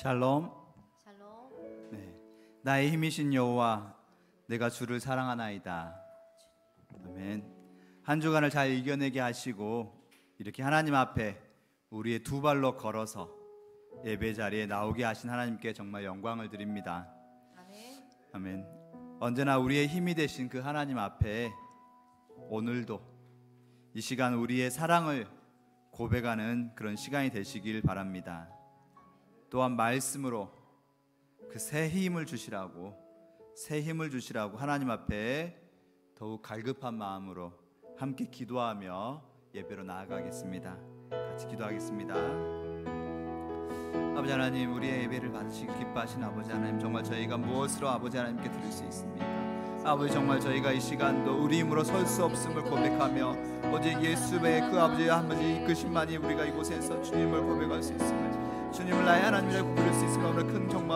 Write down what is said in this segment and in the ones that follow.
샬롬. 샬롬. 네. 나의 힘이신 여호와, 내가 주를 사랑하나이다. 아멘. 한 주간을 잘 이겨내게 하시고 이렇게 하나님 앞에 우리의 두 발로 걸어서 예배 자리에 나오게 하신 하나님께 정말 영광을 드립니다. 아멘. 아멘. 언제나 우리의 힘이 되신 그 하나님 앞에 오늘도 이 시간 우리의 사랑을 고백하는 그런 시간이 되시길 바랍니다. 또한 말씀으로 그 새 힘을 주시라고 하나님 앞에 더욱 갈급한 마음으로 함께 기도하며 예배로 나아가겠습니다. 같이 기도하겠습니다. 아버지 하나님, 우리의 예배를 받으시기 기뻐하신 아버지 하나님, 정말 저희가 무엇으로 아버지 하나님께 드릴 수 있습니까? 아버지, 정말 저희가 이 시간도 우리 힘으로 설 수 없음을 고백하며 오직 예수의 그 아버지의 한마디 이끄심만이 우리가 이곳에서 주님을 고백할 수 있음을, 주님을 나의 하나님이라고 부를 수 있음을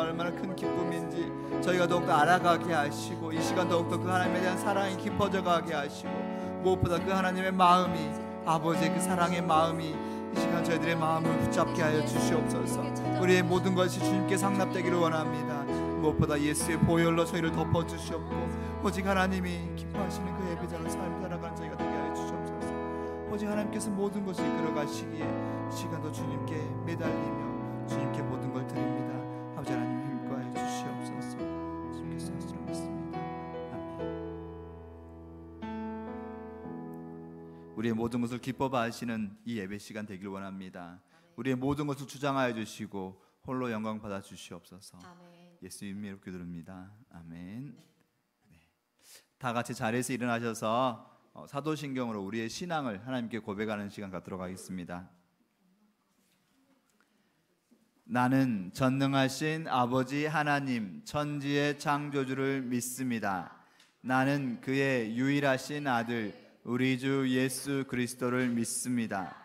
얼마나 큰 기쁨인지 저희가 더욱더 알아가게 하시고 이 시간 더욱더 그 하나님에 대한 사랑이 깊어져 가게 하시고 무엇보다 그 하나님의 마음이, 아버지의 그 사랑의 마음이 이 시간 저희들의 마음을 붙잡게 하여 주시옵소서. 우리의 모든 것이 주님께 상납되기를 원합니다. 무엇보다 예수의 보혈로 저희를 덮어주시옵고 오직 하나님이 기뻐하시는 그 예배자로 삶을 살아가는 저희가 되게 하여 주시옵소서. 오직 하나님께서 모든 것을 이끌어가시기에 이 시간도 주님께 매달리며 주님께 모든 걸 드립니다. 아버지 하나님, 힘과해 주시옵소서. 주님께서 하시옵습니다. 아멘. 우리의 모든 것을 기뻐 하시는 이 예배 시간 되길 원합니다. 우리의 모든 것을 주장하여 주시고 홀로 영광 받아 주시옵소서. 아멘. 예수 이름으로 기도드립니다. 아멘. 네. 다 같이 자리에서 일어나셔서 사도신경으로 우리의 신앙을 하나님께 고백하는 시간 갖도록 하겠습니다. 나는 전능하신 아버지 하나님 천지의 창조주를 믿습니다. 나는 그의 유일하신 아들 우리 주 예수 그리스도를 믿습니다.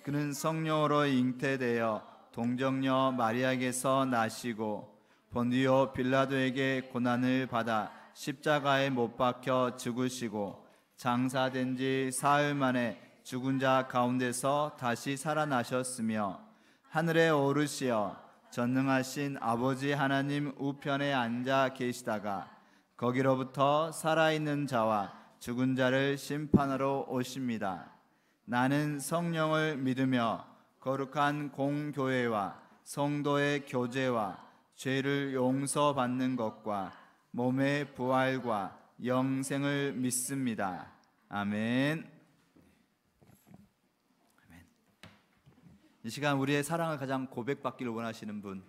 그는 성령으로 잉태되어 동정녀 마리아에게서 나시고 본디오 빌라도에게 고난을 받아 십자가에 못 박혀 죽으시고 장사된 지 사흘 만에 죽은 자 가운데서 다시 살아나셨으며 하늘에 오르시어 전능하신 아버지 하나님 우편에 앉아 계시다가 거기로부터 살아있는 자와 죽은 자를 심판하러 오십니다. 나는 성령을 믿으며 거룩한 공교회와 성도의 교제와 죄를 용서받는 것과 몸의 부활과 영생을 믿습니다. 아멘. 이 시간 우리의 사랑을 가장 고백받기를 원하시는 분,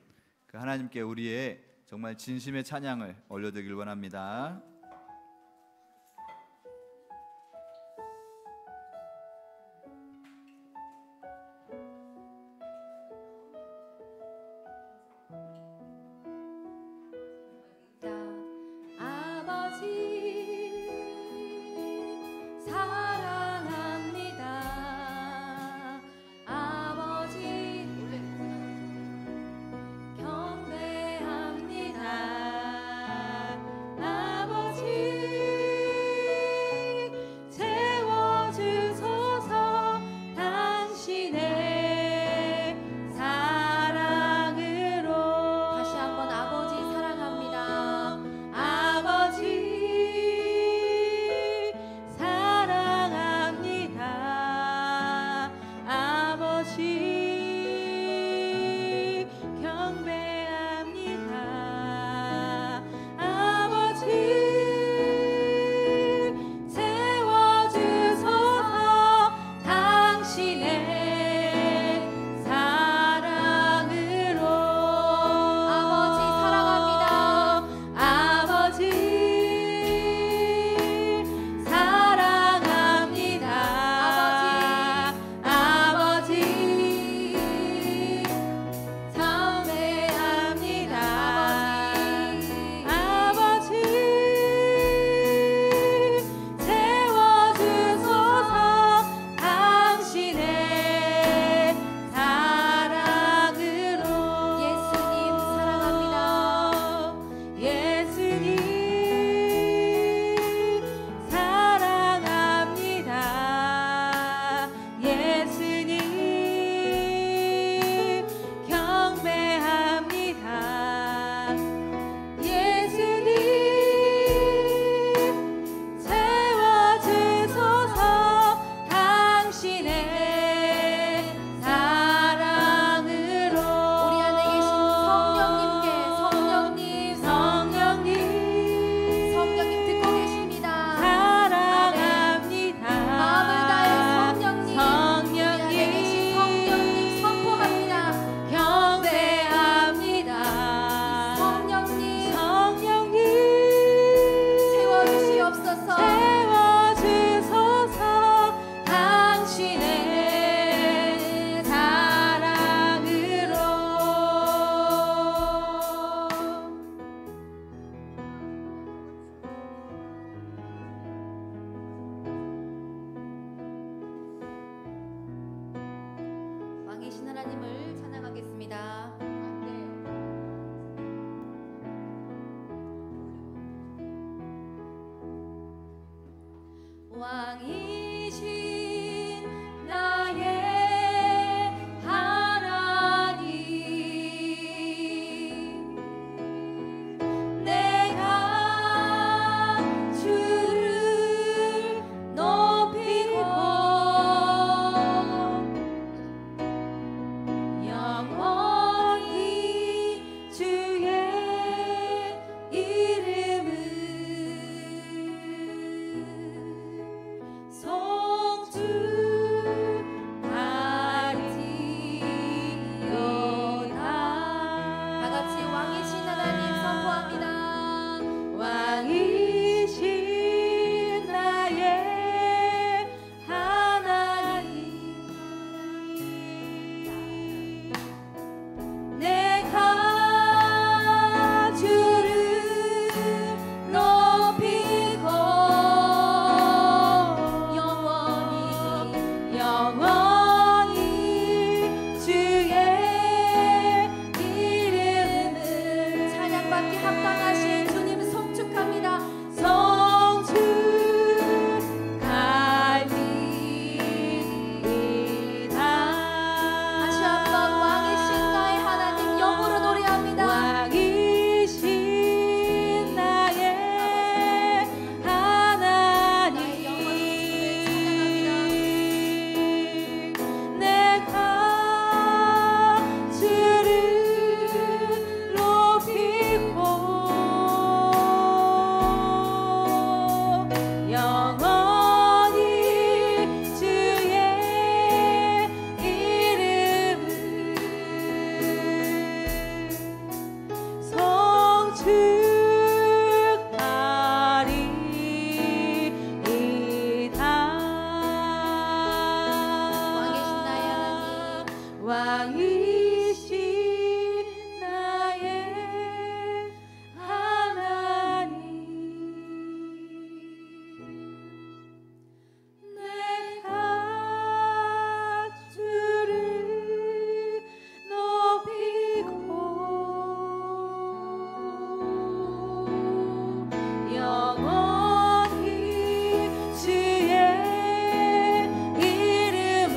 그 하나님께 우리의 정말 진심의 찬양을 올려드리길 원합니다. 아버지 왕이신 나의 하나님, 내가 주를 높이고 영원히 주의 이름을 송축하리로다. 다 같이 왕이신 하나님 선포합니다. 왕이신 나의 하나님, 내가 주를 높이고 영원히 주의 이름을 찬양받기 합당하신 주님 송축합니다. 송축하리이다. 다시 한번 왕이신 나의 하나님 영으로 노래합니다. 왕이신 나의 하나님, 내가 주를 높이고 영원히 주의 이름을 송축하리이다. 왕이신 나의 하나님, 내가 주를 높이고 영원히 주의 이름을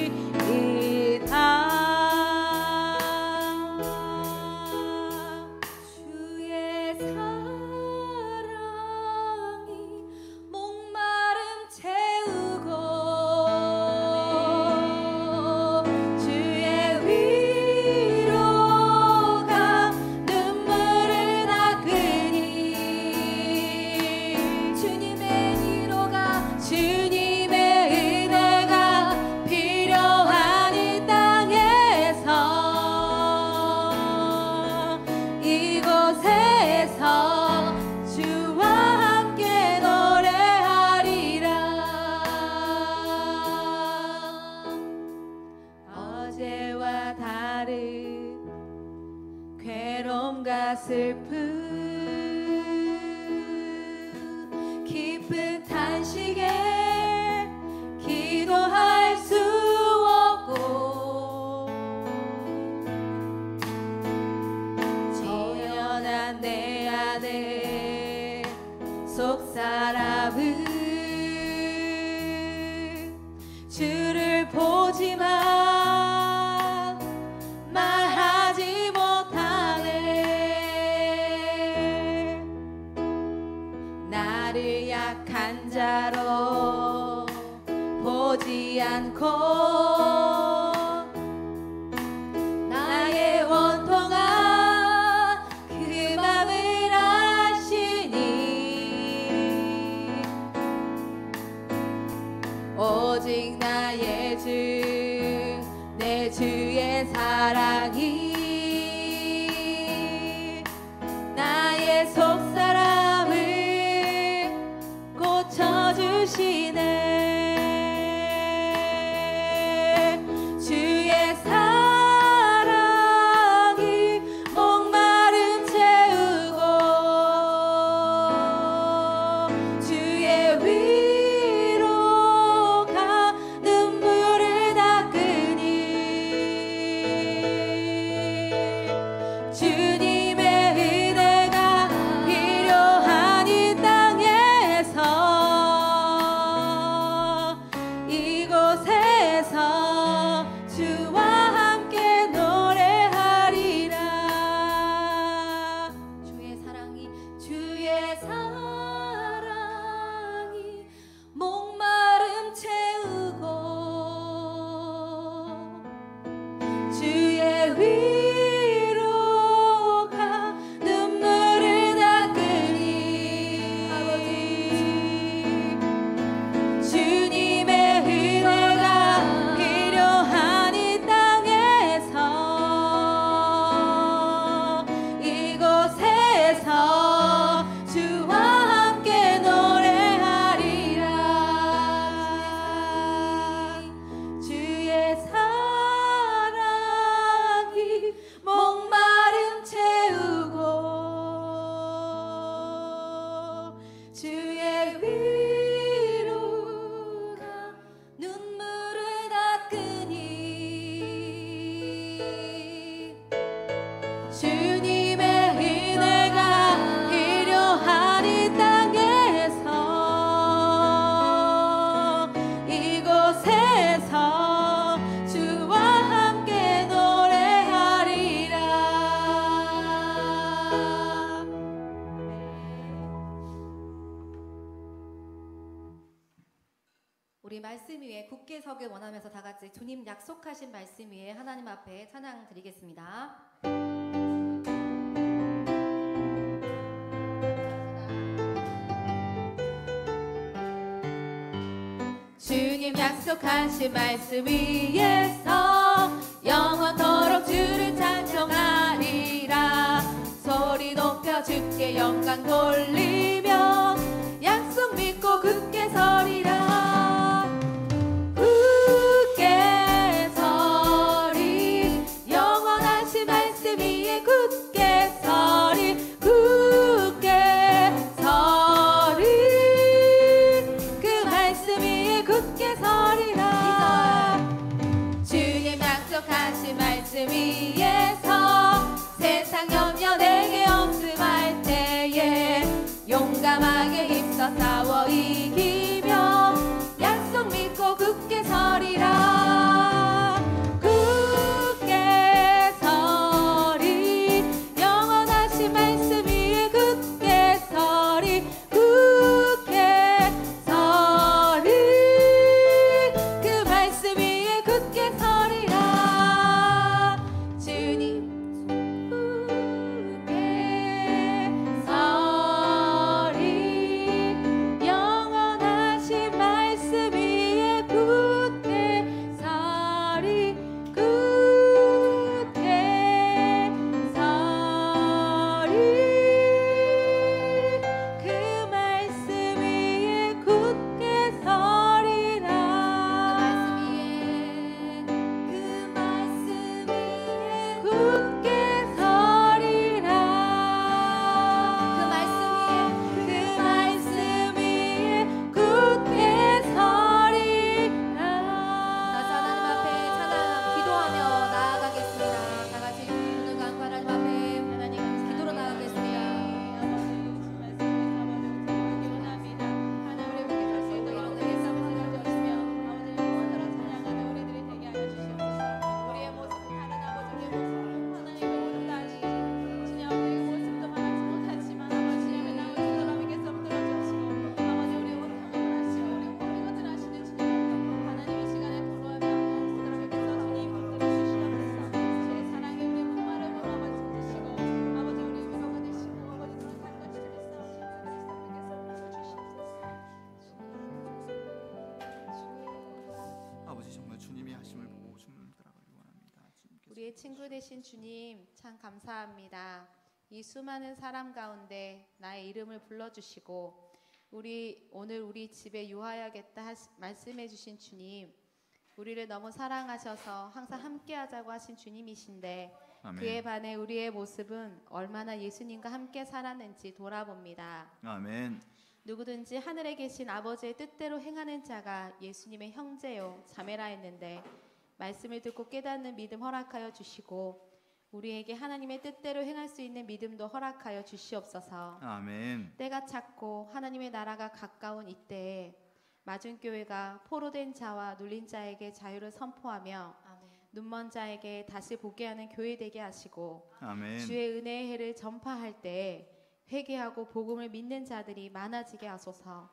송축하리이다. 주의 사랑이 목마름 채우고 주의 위로가 눈물을 닦으니 주님의 위로가 주님의 은혜가 필요한 이 땅에서 이곳에서 주와 함께 노래하리라. 어제와 다른 괴로움과 슬픔, 깊은 탄식에 기도할 수 없고 지연한 내 안에 속사람은 주를 보지만 말하지 못하네. 나를 약한 자로 보지 않고 나의 원통한 그 맘을 아시니 오직 나의 주, 내 주의 사랑이 나의 속사람을 고쳐주시네. 주의 사랑이 목마름 채우고 주의 위로가 눈물을 닦으니 우리 말씀 위에 굳게 서길 원하면서 다 같이 주님 약속하신 말씀 위에 하나님 앞에 찬양 드리겠습니다. 주님 약속하신 말씀 위에서 영원토록 주를 찬송하리라. 소리 높여 주께 영광 돌리며 약속 믿고 굳게 서리라. 굳게 서리 영원하신 말씀 위에 굳게 서리. 굳게 서리 그 말씀 위에 굳게 서리라. 주님 약속하신 말씀 위에서 세상 염려 내게 없음할 때에 용감하게 힘써 싸워 이기며 약속 믿고 굳게 서리라. 굳게 서리 영원하신 말씀 위에 굳게 서리. 굳게 서리 그 말씀 위에 굳게 서리라. 주님 굳게 서리 영원하신 말씀 위에 굳게 서리. 굳게 서리 그 말씀 위에 굳게 서리라. 그 말씀 위에 굳게 서리라. 그 말씀 위에 굳게 서리라. 다시 하나님 앞에 찬양 기도하며 나아가겠습니다. 다 같이 눈을 감고 하나님 앞에 하나님 기도로 나아가겠습니다. 아버지 정말 주님이 하심을 보고 주님을 따라가기 원합니다. 주님께서 우리의 친구 되신 주님 참 감사합니다. 이 수많은 사람 가운데 나의 이름을 불러주시고 오늘 우리 집에 유하여야겠다 말씀해 주신 주님, 우리를 너무 사랑하셔서 항상 함께하자고 하신 주님이신데 아멘. 그에 반해 우리의 모습은 얼마나 예수님과 함께 살았는지 돌아봅니다. 아멘. 누구든지 하늘에 계신 아버지의 뜻대로 행하는 자가 예수님의 형제요 자매라 했는데 말씀을 듣고 깨닫는 믿음 허락하여 주시고 우리에게 하나님의 뜻대로 행할 수 있는 믿음도 허락하여 주시옵소서. 아멘. 때가 찼고 하나님의 나라가 가까운 이때에 마중교회가 포로된 자와 눌린 자에게 자유를 선포하며 눈먼 자에게 다시 보게 하는 교회 되게 하시고 아멘. 주의 은혜의 해를 전파할 때에 회개하고 복음을 믿는 자들이 많아지게 하소서.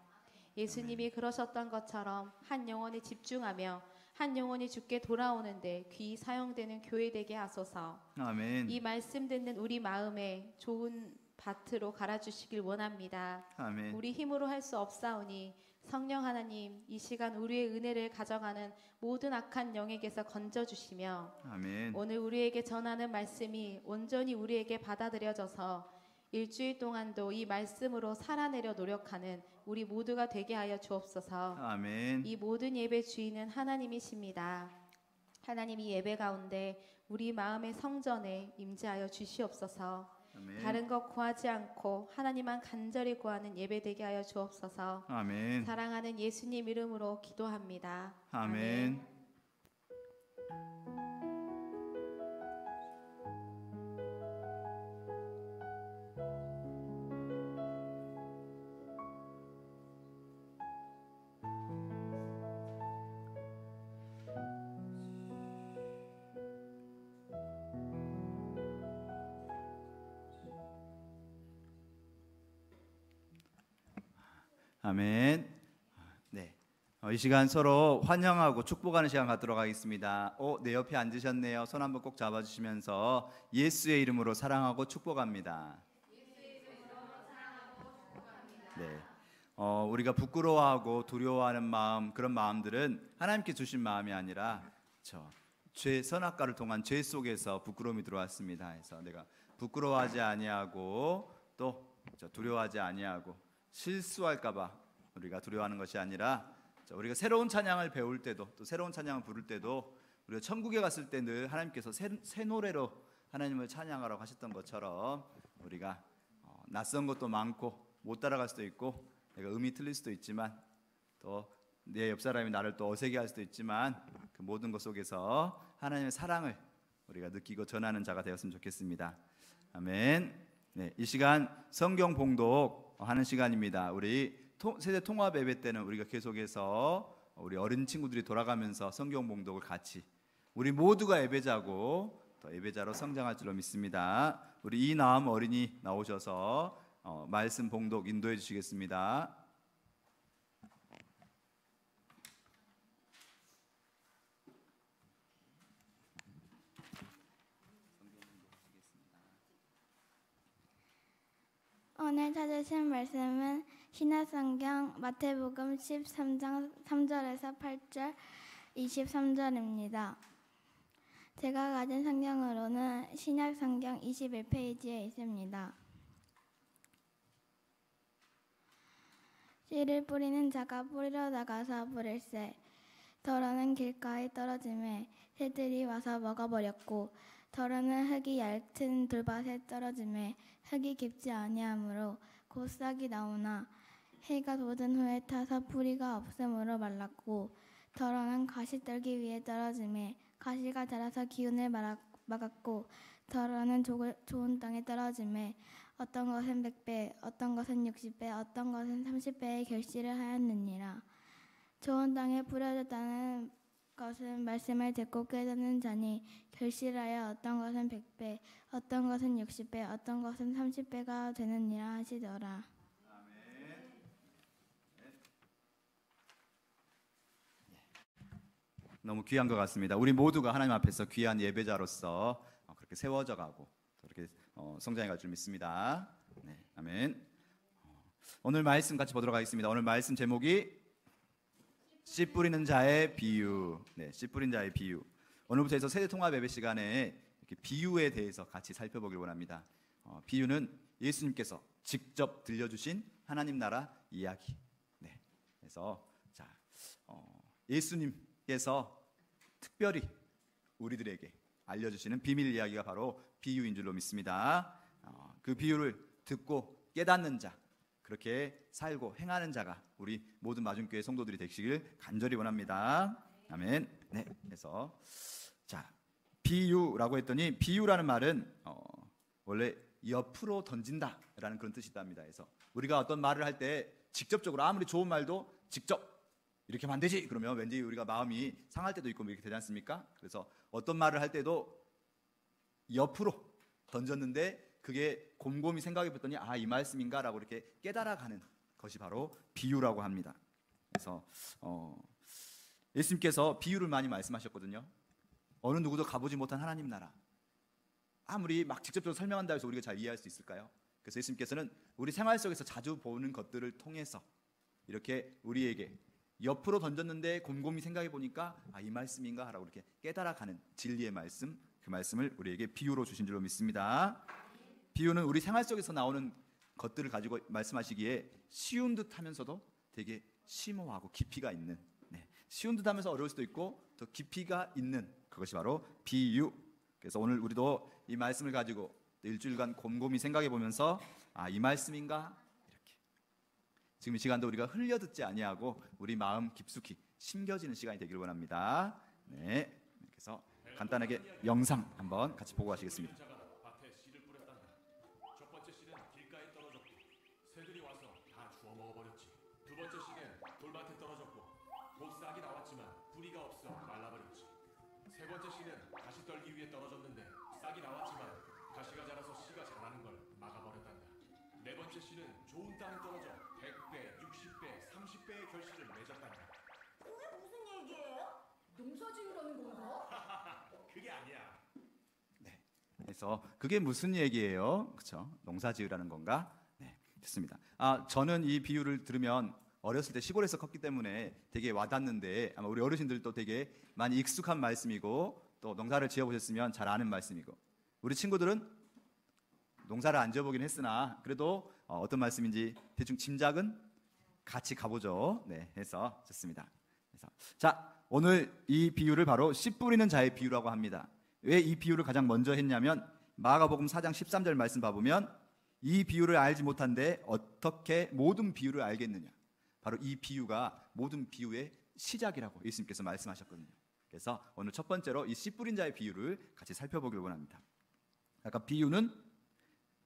예수님이 그러셨던 것처럼 한 영혼에 집중하며 한 영혼이 주께 돌아오는데 귀 사용되는 교회 되게 하소서. 아멘. 이 말씀 듣는 우리 마음에 좋은 밭으로 갈아주시길 원합니다. 아멘. 우리 힘으로 할 수 없사오니 성령 하나님 이 시간 우리의 은혜를 가져가는 모든 악한 영에게서 건져주시며 아멘. 오늘 우리에게 전하는 말씀이 온전히 우리에게 받아들여져서 일주일 동안도 이 말씀으로 살아내려 노력하는 우리 모두가 되게 하여 주옵소서. 아멘. 이 모든 예배 주인은 하나님이십니다. 하나님 이 예배 가운데 우리 마음의 성전에 임재하여 주시옵소서. 아멘. 다른 것 구하지 않고 하나님만 간절히 구하는 예배 되게 하여 주옵소서. 아멘. 사랑하는 예수님 이름으로 기도합니다. 아멘. 아멘. 네, 이 시간 서로 환영하고 축복하는 시간 갖도록 하겠습니다. 내 옆에 앉으셨네요. 손 한번 꼭 잡아주시면서 예수의 이름으로 사랑하고 축복합니다. 네. 우리가 부끄러워하고 두려워하는 마음, 그런 마음들은 하나님께 주신 마음이 아니라 죄 선악과를 통한 죄 속에서 부끄러움이 들어왔습니다. 그래서 내가 부끄러워하지 아니하고 또 두려워하지 아니하고 실수할까봐 우리가 두려워하는 것이 아니라 우리가 새로운 찬양을 배울 때도 또 새로운 찬양을 부를 때도 우리가 천국에 갔을 때 늘 하나님께서 새 노래로 하나님을 찬양하라고 하셨던 것처럼 우리가 낯선 것도 많고 못 따라갈 수도 있고 내가 음이 틀릴 수도 있지만 또 내 옆 사람이 나를 또 어색해 할 수도 있지만 그 모든 것 속에서 하나님의 사랑을 우리가 느끼고 전하는 자가 되었으면 좋겠습니다. 아멘. 네, 이 시간 성경 봉독 하는 시간입니다. 우리 세대 통합 예배 때는 우리가 계속해서 우리 어린 친구들이 돌아가면서 성경 봉독을 같이 우리 모두가 예배자고 또 예배자로 성장할 줄로 믿습니다. 우리 이나음 어린이 나오셔서 말씀 봉독 인도해 주시겠습니다. 오늘 찾으신 말씀은 신약성경 마태복음 13장 3절에서 8절 23절입니다. 제가 가진 성경으로는 신약성경 21페이지에 있습니다. 씨를 뿌리는 자가 뿌리러 나가서 뿌릴새 더러는 길가에 떨어짐에 새들이 와서 먹어버렸고 더러는 흙이 얇은 돌밭에 떨어짐에 흙이 깊지 아니하므로 곧 싹이 나오나 해가 돋은 후에 타서 뿌리가 없으므로 말랐고 더러는 가시떨기 위에 떨어짐에 가시가 자라서 기운을 막았고 더러는 좋은 땅에 떨어짐에 어떤 것은 100배 어떤 것은 60배 어떤 것은 30배의 결실을 하였느니라. 좋은 땅에 뿌려졌다는 것은 말씀을 듣고 깨닫는 자니 결실하여 어떤 것은 100배 어떤 것은 60배 어떤 것은 30배가 되느니라 하시더라. 너무 귀한 것 같습니다. 우리 모두가 하나님 앞에서 귀한 예배자로서 그렇게 세워져 가고 그렇게 성장해 갈 줄 믿습니다. 네, 아멘. 오늘 말씀 같이 보도록 하겠습니다. 오늘 말씀 제목이 씨 뿌리는 자의 비유. 네, 씨 뿌린 자의 비유. 오늘부터 해서 세대 통합 예배 시간에 이렇게 비유에 대해서 같이 살펴보길 원합니다. 비유는 예수님께서 직접 들려주신 하나님 나라 이야기. 네, 그래서 예수님께서 특별히 우리들에게 알려주시는 비밀 이야기가 바로 비유인 줄로 믿습니다. 그 비유를 듣고 깨닫는 자, 그렇게 살고 행하는 자가 우리 모든 마중교회 성도들이 되시길 간절히 원합니다. 아멘. 네, 그래서 비유라고 했더니 비유라는 말은 원래 옆으로 던진다라는 그런 뜻이 있답니다. 그래서 우리가 어떤 말을 할 때 직접적으로 아무리 좋은 말도 직접 이렇게 하면 안 되지 그러면 왠지 우리가 마음이 상할 때도 있고 이렇게 되지 않습니까? 그래서 어떤 말을 할 때도 옆으로 던졌는데 그게 곰곰이 생각해 봤더니 이 말씀인가 라고 이렇게 깨달아가는 것이 바로 비유라고 합니다. 그래서 예수님께서 비유를 많이 말씀하셨거든요. 어느 누구도 가보지 못한 하나님 나라, 아무리 막 직접적으로 설명한다 해서 우리가 잘 이해할 수 있을까요? 그래서 예수님께서는 우리 생활 속에서 자주 보는 것들을 통해서 이렇게 우리에게 옆으로 던졌는데 곰곰이 생각해 보니까 이 말씀인가 라고 이렇게 깨달아가는 진리의 말씀, 그 말씀을 우리에게 비유로 주신 줄로 믿습니다. 비유는 우리 생활 속에서 나오는 것들을 가지고 말씀하시기에 쉬운 듯 하면서도 되게 심오하고 깊이가 있는, 쉬운 듯 하면서 어려울 수도 있고 더 깊이가 있는 그것이 바로 비유. 그래서 오늘 우리도 이 말씀을 가지고 일주일간 곰곰이 생각해 보면서 이 말씀인가, 이렇게 지금 이 시간도 우리가 흘려 듣지 아니하고 우리 마음 깊숙이 심겨지는 시간이 되기를 원합니다. 네, 그래서 간단하게 영상 한번 같이 보고 가시겠습니다. 밭에 씨를 뿌렸단다. 첫 번째 씨는 길가에 떨어졌고 새들이 와서 다 주워 먹어버렸지. 두 번째 씨는 돌밭에 떨어졌고 곧 싹이 나왔지만 뿌리가 없어 말라버렸지. 세 번째 씨는 가시떨기 위에 떨어졌는데 싹이 나왔지만 가시가 자라서 씨가 자라는 걸 막아버렸단다. 네 번째 씨는 좋은 땅에 떨어져 100배, 60배, 30배의 결실을 맺었단다. 농사 지으라는 건가? 그게 아니야. 그래서 그게 무슨 얘기예요? 그렇죠? 농사 지으라는 건가? 네, 좋습니다. 저는 이 비유를 들으면 어렸을 때 시골에서 컸기 때문에 되게 와닿는데 아마 우리 어르신들도 되게 많이 익숙한 말씀이고 또 농사를 지어보셨으면 잘 아는 말씀이고 우리 친구들은 농사를 안 지어보긴 했으나 그래도 어떤 말씀인지 대충 짐작은 같이 가보죠. 네, 해서 좋습니다. 그래서 자, 오늘 이 비유를 바로 씨 뿌리는 자의 비유라고 합니다. 왜 이 비유를 가장 먼저 했냐면 마가복음 4장 13절 말씀 봐보면 이 비유를 알지 못한데 어떻게 모든 비유를 알겠느냐. 바로 이 비유가 모든 비유의 시작이라고 예수님께서 말씀하셨거든요. 그래서 오늘 첫 번째로 이 씨 뿌린 자의 비유를 같이 살펴보길 원합니다. 아까 비유는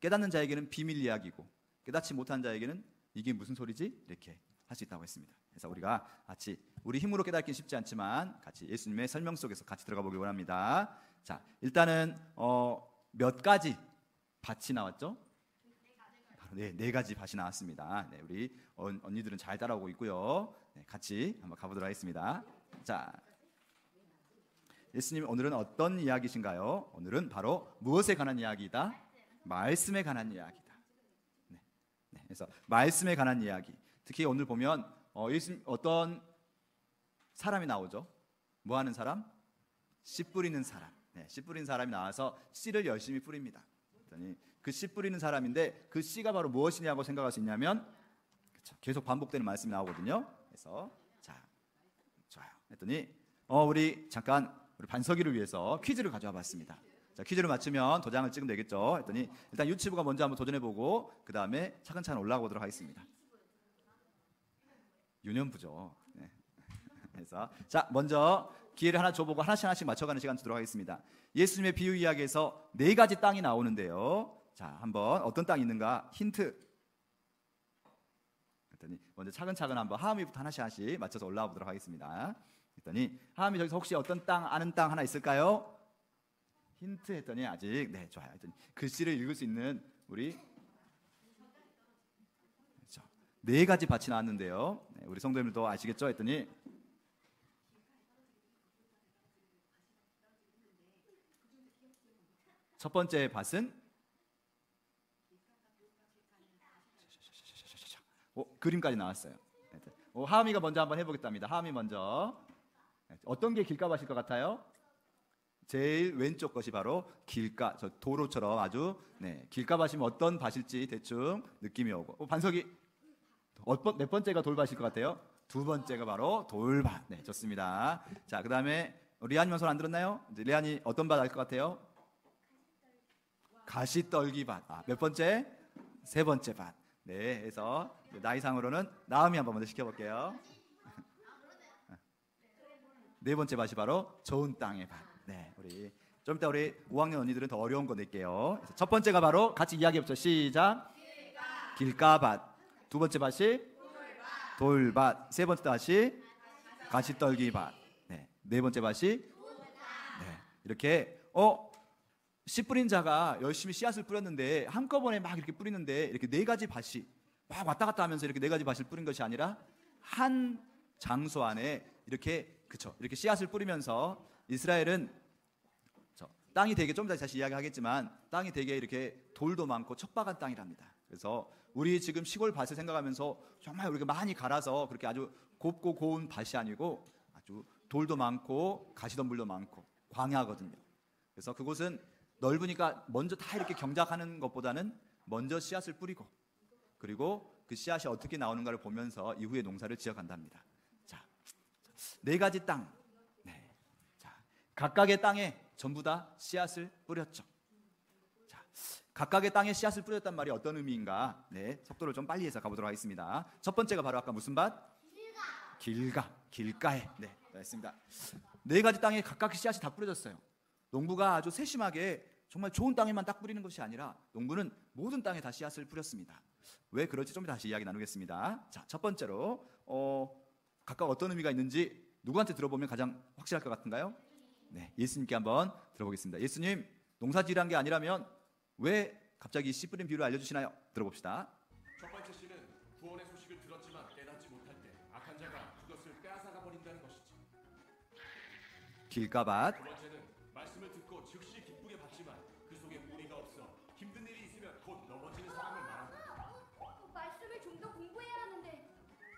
깨닫는 자에게는 비밀 이야기고 깨닫지 못한 자에게는 이게 무슨 소리지? 이렇게 할 수 있다고 했습니다. 그래서 우리가 같이 우리 힘으로 깨닫긴 쉽지 않지만 같이 예수님의 설명 속에서 같이 들어가 보길 원합니다. 자, 일단은 몇 가지 밭이 나왔죠? 네 가지 밭이 나왔습니다. 네, 우리 언니들은 잘 따라오고 있고요. 네, 같이 한번 가보도록 하겠습니다. 자, 예수님 오늘은 어떤 이야기신가요? 오늘은 바로 무엇에 관한 이야기이다? 말씀에 관한 이야기다. 네, 그래서 말씀에 관한 이야기. 특히 오늘 보면 예수님 어떤 사람이 나오죠? 뭐 하는 사람? 씨 뿌리는 사람. 네, 씨 뿌리는 사람이 나와서 씨를 열심히 뿌립니다. 그 씨 뿌리는 사람인데 그 씨가 바로 무엇이냐고 생각할 수 있냐면 그쵸, 계속 반복되는 말씀이 나오거든요. 그래서 자, 좋아요. 했더니 우리 잠깐 우리 반석이를 위해서 퀴즈를 가져와 봤습니다. 자, 퀴즈를 맞추면 도장을 찍으면 되겠죠. 했더니 일단 유치부가 먼저 한번 도전해보고 그 다음에 차근차근 올라가 보도록 하겠습니다. 유년부죠. 네. 그래서 자, 먼저 기회를 하나 줘보고 하나씩 맞춰가는 시간 두도록 하겠습니다. 예수님의 비유 이야기에서 4가지 땅이 나오는데요. 자, 한번 어떤 땅이 있는가 힌트. 했더니 먼저 차근차근 한번 하음이부터 하나씩 맞춰서 올라가 보도록 하겠습니다. 했더니 하음이 저기서 혹시 어떤 땅 아는 땅 하나 있을까요? 힌트 했더니 아직 네 좋아요. 했더니 글씨를 읽을 수 있는 우리 그렇죠. 4가지 밭이 나왔는데요. 네, 우리 성도님들도 아시겠죠? 했더니 첫 번째 밭은 그림까지 나왔어요. 하음이가 먼저 한번 해보겠답니다. 하음이 먼저 어떤 게 길가밭일 것 같아요? 제일 왼쪽 것이 바로 길가, 저 도로처럼 아주 네, 길가밭이면 어떤 밭일지 대충 느낌이 오고 반석이 몇 번째가 돌밭일 것 같아요? 2번째가 바로 돌밭. 네, 좋습니다. 자, 그 다음에 리안이만 손 안 들었나요? 이제 리안이 어떤 밭 알 것 같아요? 가시떨기밭. 몇 번째? 3번째 밭. 네, 그래서 나이상으로는 나음이 한번 먼저 시켜볼게요. 4번째 밭이 바로 좋은 땅의 밭. 네, 우리 좀 이따 우리 5학년 언니들은 더 어려운 거 낼게요. 첫 번째가 바로 같이 이야기해보죠. 시작. 길가밭. 2번째 밭이 돌밭. 3번째 밭이 가시떨기밭. 네, 4번째 밭이 네, 이렇게 씨 뿌린 자가 열심히 씨앗을 뿌렸는데 한꺼번에 막 이렇게 뿌리는데 이렇게 4가지 밭이 막 왔다 갔다 하면서 이렇게 4가지 밭을 뿌린 것이 아니라 한 장소 안에 이렇게 그쵸 이렇게 씨앗을 뿌리면서 이스라엘은 땅이 되게 좀 다시 이야기하겠지만 땅이 되게 이렇게 돌도 많고 척박한 땅이랍니다. 그래서 우리 지금 시골 밭을 생각하면서 정말 우리가 많이 갈아서 그렇게 아주 곱고 고운 밭이 아니고 아주 돌도 많고 가시덤불도 많고 광야거든요. 그래서 그곳은 넓으니까 먼저 다 이렇게 경작하는 것보다는 먼저 씨앗을 뿌리고 그리고 그 씨앗이 어떻게 나오는가를 보면서 이후에 농사를 지어간답니다. 자, 4가지 땅. 네. 자, 각각의 땅에 전부 다 씨앗을 뿌렸죠. 자, 각각의 땅에 씨앗을 뿌렸단 말이 어떤 의미인가? 네, 속도를 좀 빨리 해서 가보도록 하겠습니다. 첫 번째가 바로 아까 무슨 밭? 길가에. 네, 됐습니다. 4가지 땅에 각각 씨앗이 다 뿌려졌어요. 농부가 아주 세심하게 정말 좋은 땅에만 딱 뿌리는 것이 아니라 농부는 모든 땅에 다 씨앗을 뿌렸습니다. 왜 그럴지 좀 다시 이야기 나누겠습니다. 자, 첫 번째로 각각 어떤 의미가 있는지 누구한테 들어보면 가장 확실할 것 같은가요? 네, 예수님께 한번 들어보겠습니다. 예수님, 농사지으란 게 아니라면 왜 갑자기 씨 뿌린 비유를 알려주시나요? 들어봅시다. 첫 번째 씨는 구원의 소식을 들었지만 깨닫지 못할 때 악한 자가 그것을 빼앗아가 버린다는 것이지. 길가밭. 두 번째는 말씀을 듣고 즉시 기쁘게 받지만 그 속에 뿌리가 없어 힘든 일이 있으면 곧 넘어지는 사람을 말한다. 말씀을 좀 더 공부해야 하는데.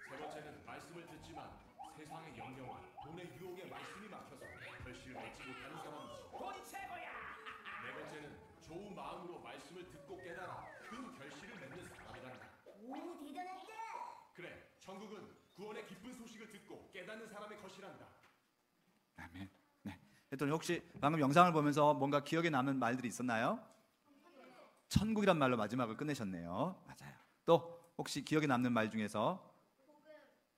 세 번째는 말씀을 듣지만 세상의 영역과 돈의 유혹에 말씀이 막혀서 결실을 맺지 못하는 사람이지. 돈이 최고야. 네 번째는 좋은 마음으로 말씀을 듣고 깨달아 큰 결실을 맺는 사람이란다. 오, 대단하다. 그래, 천국은 구원의 기쁜 소식을 듣고 깨닫는 사람의 것이란다. 아멘. 네. 했더니 혹시 방금 영상을 보면서 뭔가 기억에 남는 말들이 있었나요? 천국이란 말로 마지막을 끝내셨네요. 맞아요. 또 혹시 기억에 남는 말 중에서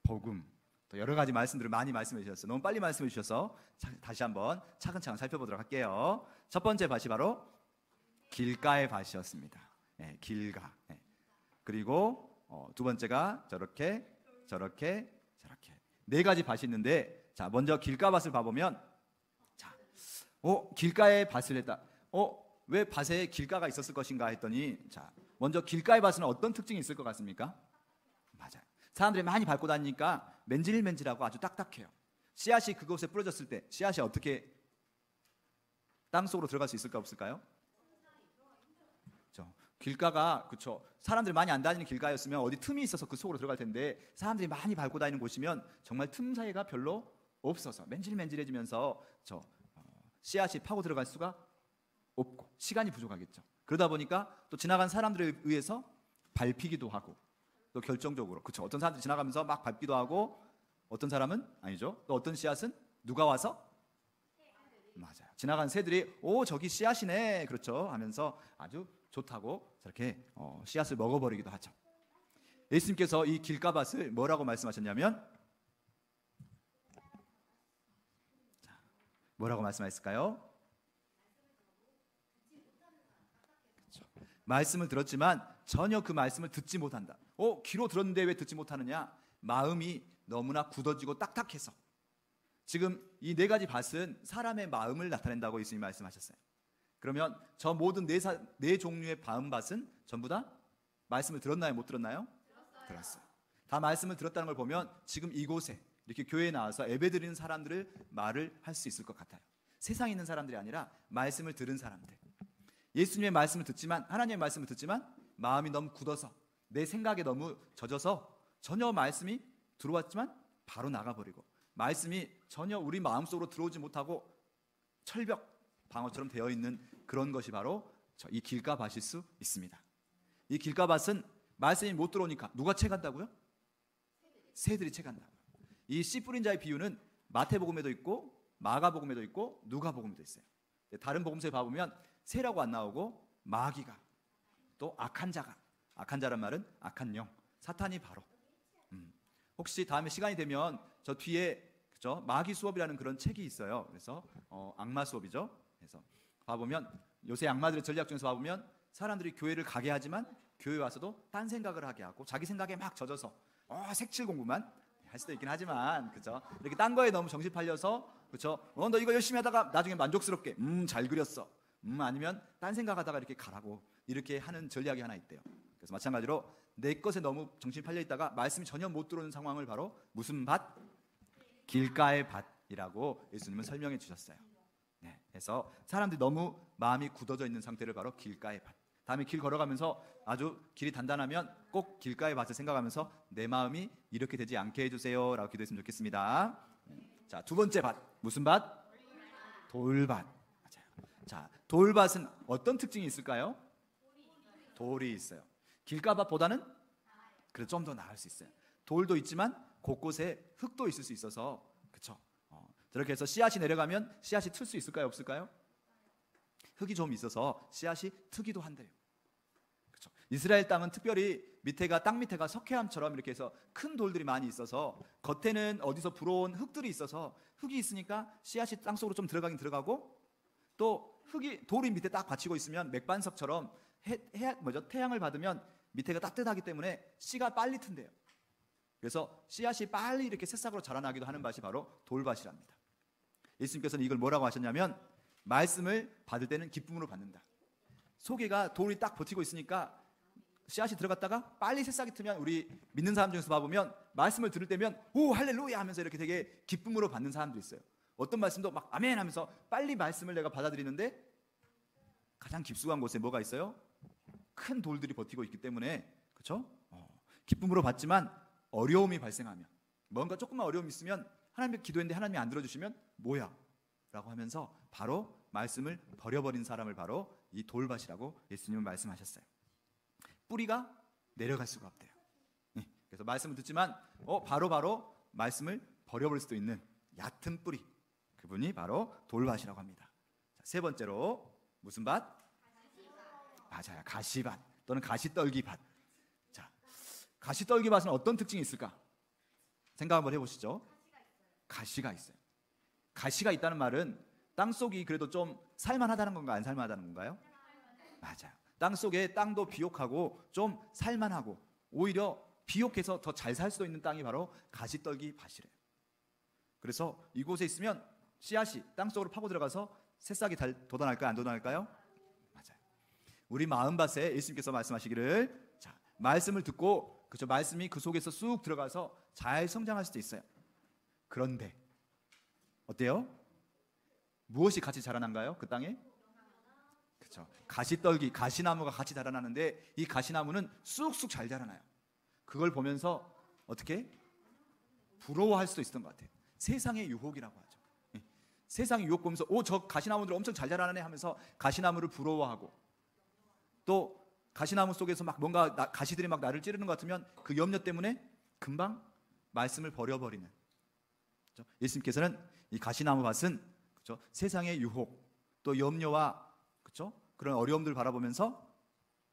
복음. 또 여러 가지 말씀들을 많이 말씀해 주셨어요. 너무 빨리 말씀해 주셔서 다시 한번 차근차근 살펴보도록 할게요. 첫 번째 밭이 바로 길가의 밭이었습니다. 네, 길가. 네. 그리고 두 번째가 저렇게 네 가지 밭이 있는데, 자 먼저 길가밭을 봐보면, 자, 길가에 밭을 했다. 왜 밭에 길가가 있었을 것인가 했더니, 자 먼저 길가의 밭은 어떤 특징이 있을 것 같습니까? 맞아요. 사람들이 많이 밟고 다니니까 맨질맨질하고 아주 딱딱해요. 씨앗이 그곳에 뿌려졌을 때 씨앗이 어떻게 땅 속으로 들어갈 수 있을까 없을까요? 길가가, 그렇죠, 사람들이 많이 안 다니는 길가였으면 어디 틈이 있어서 그 속으로 들어갈 텐데, 사람들이 많이 밟고 다니는 곳이면 정말 틈 사이가 별로 없어서 맨질맨질해지면서 씨앗이 파고 들어갈 수가 없고 시간이 부족하겠죠. 그러다 보니까 또 지나간 사람들에 의해서 밟히기도 하고, 또 결정적으로, 그렇죠, 어떤 사람들이 지나가면서 막 밟기도 하고, 어떤 사람은 아니죠. 또 어떤 씨앗은 누가 와서, 맞아요, 지나간 새들이 저기 씨앗이네, 그렇죠, 하면서 아주 좋다고 저렇게 씨앗을 먹어버리기도 하죠. 예수님께서 이 길가밭을 뭐라고 말씀하셨냐면, 자, 뭐라고 말씀하셨을까요? 그렇죠. 말씀을 들었지만 전혀 그 말씀을 듣지 못한다. 귀로 들었는데 왜 듣지 못하느냐? 마음이 너무나 굳어지고 딱딱해서. 지금 이 네 가지 밭은 사람의 마음을 나타낸다고 예수님이 말씀하셨어요. 그러면 저 모든 네 종류의 밭은 전부 다 말씀을 들었나요? 못 들었나요? 들었어요. 다 말씀을 들었다는 걸 보면 지금 이곳에 이렇게 교회에 나와서 예배드리는 사람들을 말을 할 수 있을 것 같아요. 세상에 있는 사람들이 아니라 말씀을 들은 사람들. 예수님의 말씀을 듣지만, 하나님의 말씀을 듣지만 마음이 너무 굳어서, 내 생각에 너무 젖어서 전혀 말씀이 들어왔지만 바로 나가버리고, 말씀이 전혀 우리 마음속으로 들어오지 못하고 철벽 방어처럼 되어 있는 그런 것이 바로 이 길가밭일 수 있습니다. 이 길가밭은 말씀이 못 들어오니까 누가 채간다고요? 새들이 채간다고요. 이 씨 뿌린 자의 비유는 마태복음에도 있고 마가복음에도 있고 누가복음에도 있어요. 다른 복음서에 봐보면 새라고 안 나오고 마귀가, 또 악한 자가, 악한 자란 말은 악한 영, 사탄이 바로. 혹시 다음에 시간이 되면 저 뒤에, 그죠, 마귀 수업이라는 그런 책이 있어요. 그래서 악마 수업이죠. 그래서 봐보면 요새 악마들의 전략 중에서 봐보면 사람들이 교회를 가게 하지만 교회 와서도 딴 생각을 하게 하고 자기 생각에 막 젖어서 색칠 공부만 할 수도 있긴 하지만, 그죠, 이렇게 딴 거에 너무 정신 팔려서, 그죠, 너 이거 열심히 하다가 나중에 만족스럽게 잘 그렸어, 아니면 딴 생각하다가 이렇게 가라고, 이렇게 하는 전략이 하나 있대요. 그래서 마찬가지로 내 것에 너무 정신 팔려 있다가 말씀이 전혀 못 들어오는 상황을 바로 무슨 밭? 길가의 밭이라고 예수님은 설명해 주셨어요. 네, 그래서 사람들이 너무 마음이 굳어져 있는 상태를 바로 길가의 밭. 다음에 길 걸어가면서 아주 길이 단단하면 꼭 길가의 밭을 생각하면서 내 마음이 이렇게 되지 않게 해주세요 라고 기도했으면 좋겠습니다. 자, 두 번째 밭, 무슨 밭? 돌밭. 맞아요. 자, 돌밭은 어떤 특징이 있을까요? 돌이 있어요. 길가밭보다는 그래도 좀 더 나을 수 있어요. 돌도 있지만 곳곳에 흙도 있을 수 있어서, 그렇죠. 저렇게 해서 씨앗이 내려가면 씨앗이 틀 수 있을까요? 없을까요? 흙이 좀 있어서 씨앗이 트기도 한대요. 그렇죠. 이스라엘 땅은 특별히 땅 밑에가 석회암처럼 이렇게 해서 큰 돌들이 많이 있어서 겉에는 어디서 불어온 흙들이 있어서, 흙이 있으니까 씨앗이 땅 속으로 좀 들어가긴 들어가고, 또 돌이 밑에 딱 받치고 있으면 맥반석처럼 태양을 받으면 밑에가 따뜻하기 때문에 씨가 빨리 튼대요. 그래서 씨앗이 빨리 이렇게 새싹으로 자라나기도 하는 밭이 바로 돌밭이랍니다. 예수님께서는 이걸 뭐라고 하셨냐면, 말씀을 받을 때는 기쁨으로 받는다. 속에가 돌이 딱 버티고 있으니까 씨앗이 들어갔다가 빨리 새싹이 트면, 우리 믿는 사람 중에서 봐보면 말씀을 들을 때면 오 할렐루야 하면서 이렇게 되게 기쁨으로 받는 사람도 있어요. 어떤 말씀도 막 아멘 하면서 빨리 말씀을 내가 받아들이는데 가장 깊숙한 곳에 뭐가 있어요? 큰 돌들이 버티고 있기 때문에, 그렇죠? 기쁨으로 받지만 어려움이 발생하면, 뭔가 조금만 어려움이 있으면 하나님께 기도했는데 하나님이 안 들어주시면 뭐야? 라고 하면서 바로 말씀을 버려버린 사람을 바로 이 돌밭이라고 예수님은 말씀하셨어요. 뿌리가 내려갈 수가 없대요. 그래서 말씀을 듣지만 바로 말씀을 버려버릴 수도 있는 얕은 뿌리, 그분이 바로 돌밭이라고 합니다. 자, 세 번째로 무슨 밭? 맞아요, 가시밭 또는 가시떨기밭. 자, 가시떨기밭은 어떤 특징이 있을까? 생각 한번 해보시죠. 가시가 있어요. 가시가 있다는 말은 땅속이 그래도 좀 살만하다는 건가, 안 살만하다는 건가요? 맞아요. 땅속에 땅도 비옥하고 좀 살만하고 오히려 비옥해서 더 잘 살 수 있는 땅이 바로 가시떨기 밭이래요. 그래서 이곳에 있으면 씨앗이 땅속으로 파고 들어가서 새싹이 돋아날까요? 안 돋아날까요? 맞아요. 우리 마음밭에 예수님께서 말씀하시기를, 자, 말씀을 듣고, 그렇죠, 말씀이 그 속에서 쑥 들어가서 잘 성장할 수도 있어요. 그런데 어때요? 무엇이 같이 자라난가요? 그 땅에? 그렇죠. 가시떨기, 가시나무가 같이 자라나는데 이 가시나무는 쑥쑥 잘 자라나요. 그걸 보면서 어떻게? 부러워할 수도 있었던 것 같아요. 세상의 유혹이라고 하죠. 세상의 유혹 보면서 저 가시나무들 엄청 잘 자라나네 하면서 가시나무를 부러워하고, 또 가시나무 속에서 막 뭔가 가시들이 막 나를 찌르는 것 같으면 그 염려 때문에 금방 말씀을 버려버리는, 그렇죠? 예수님께서는 이 가시나무 밭은, 그렇죠, 세상의 유혹 또 염려와, 그렇죠, 그런 어려움들을 바라보면서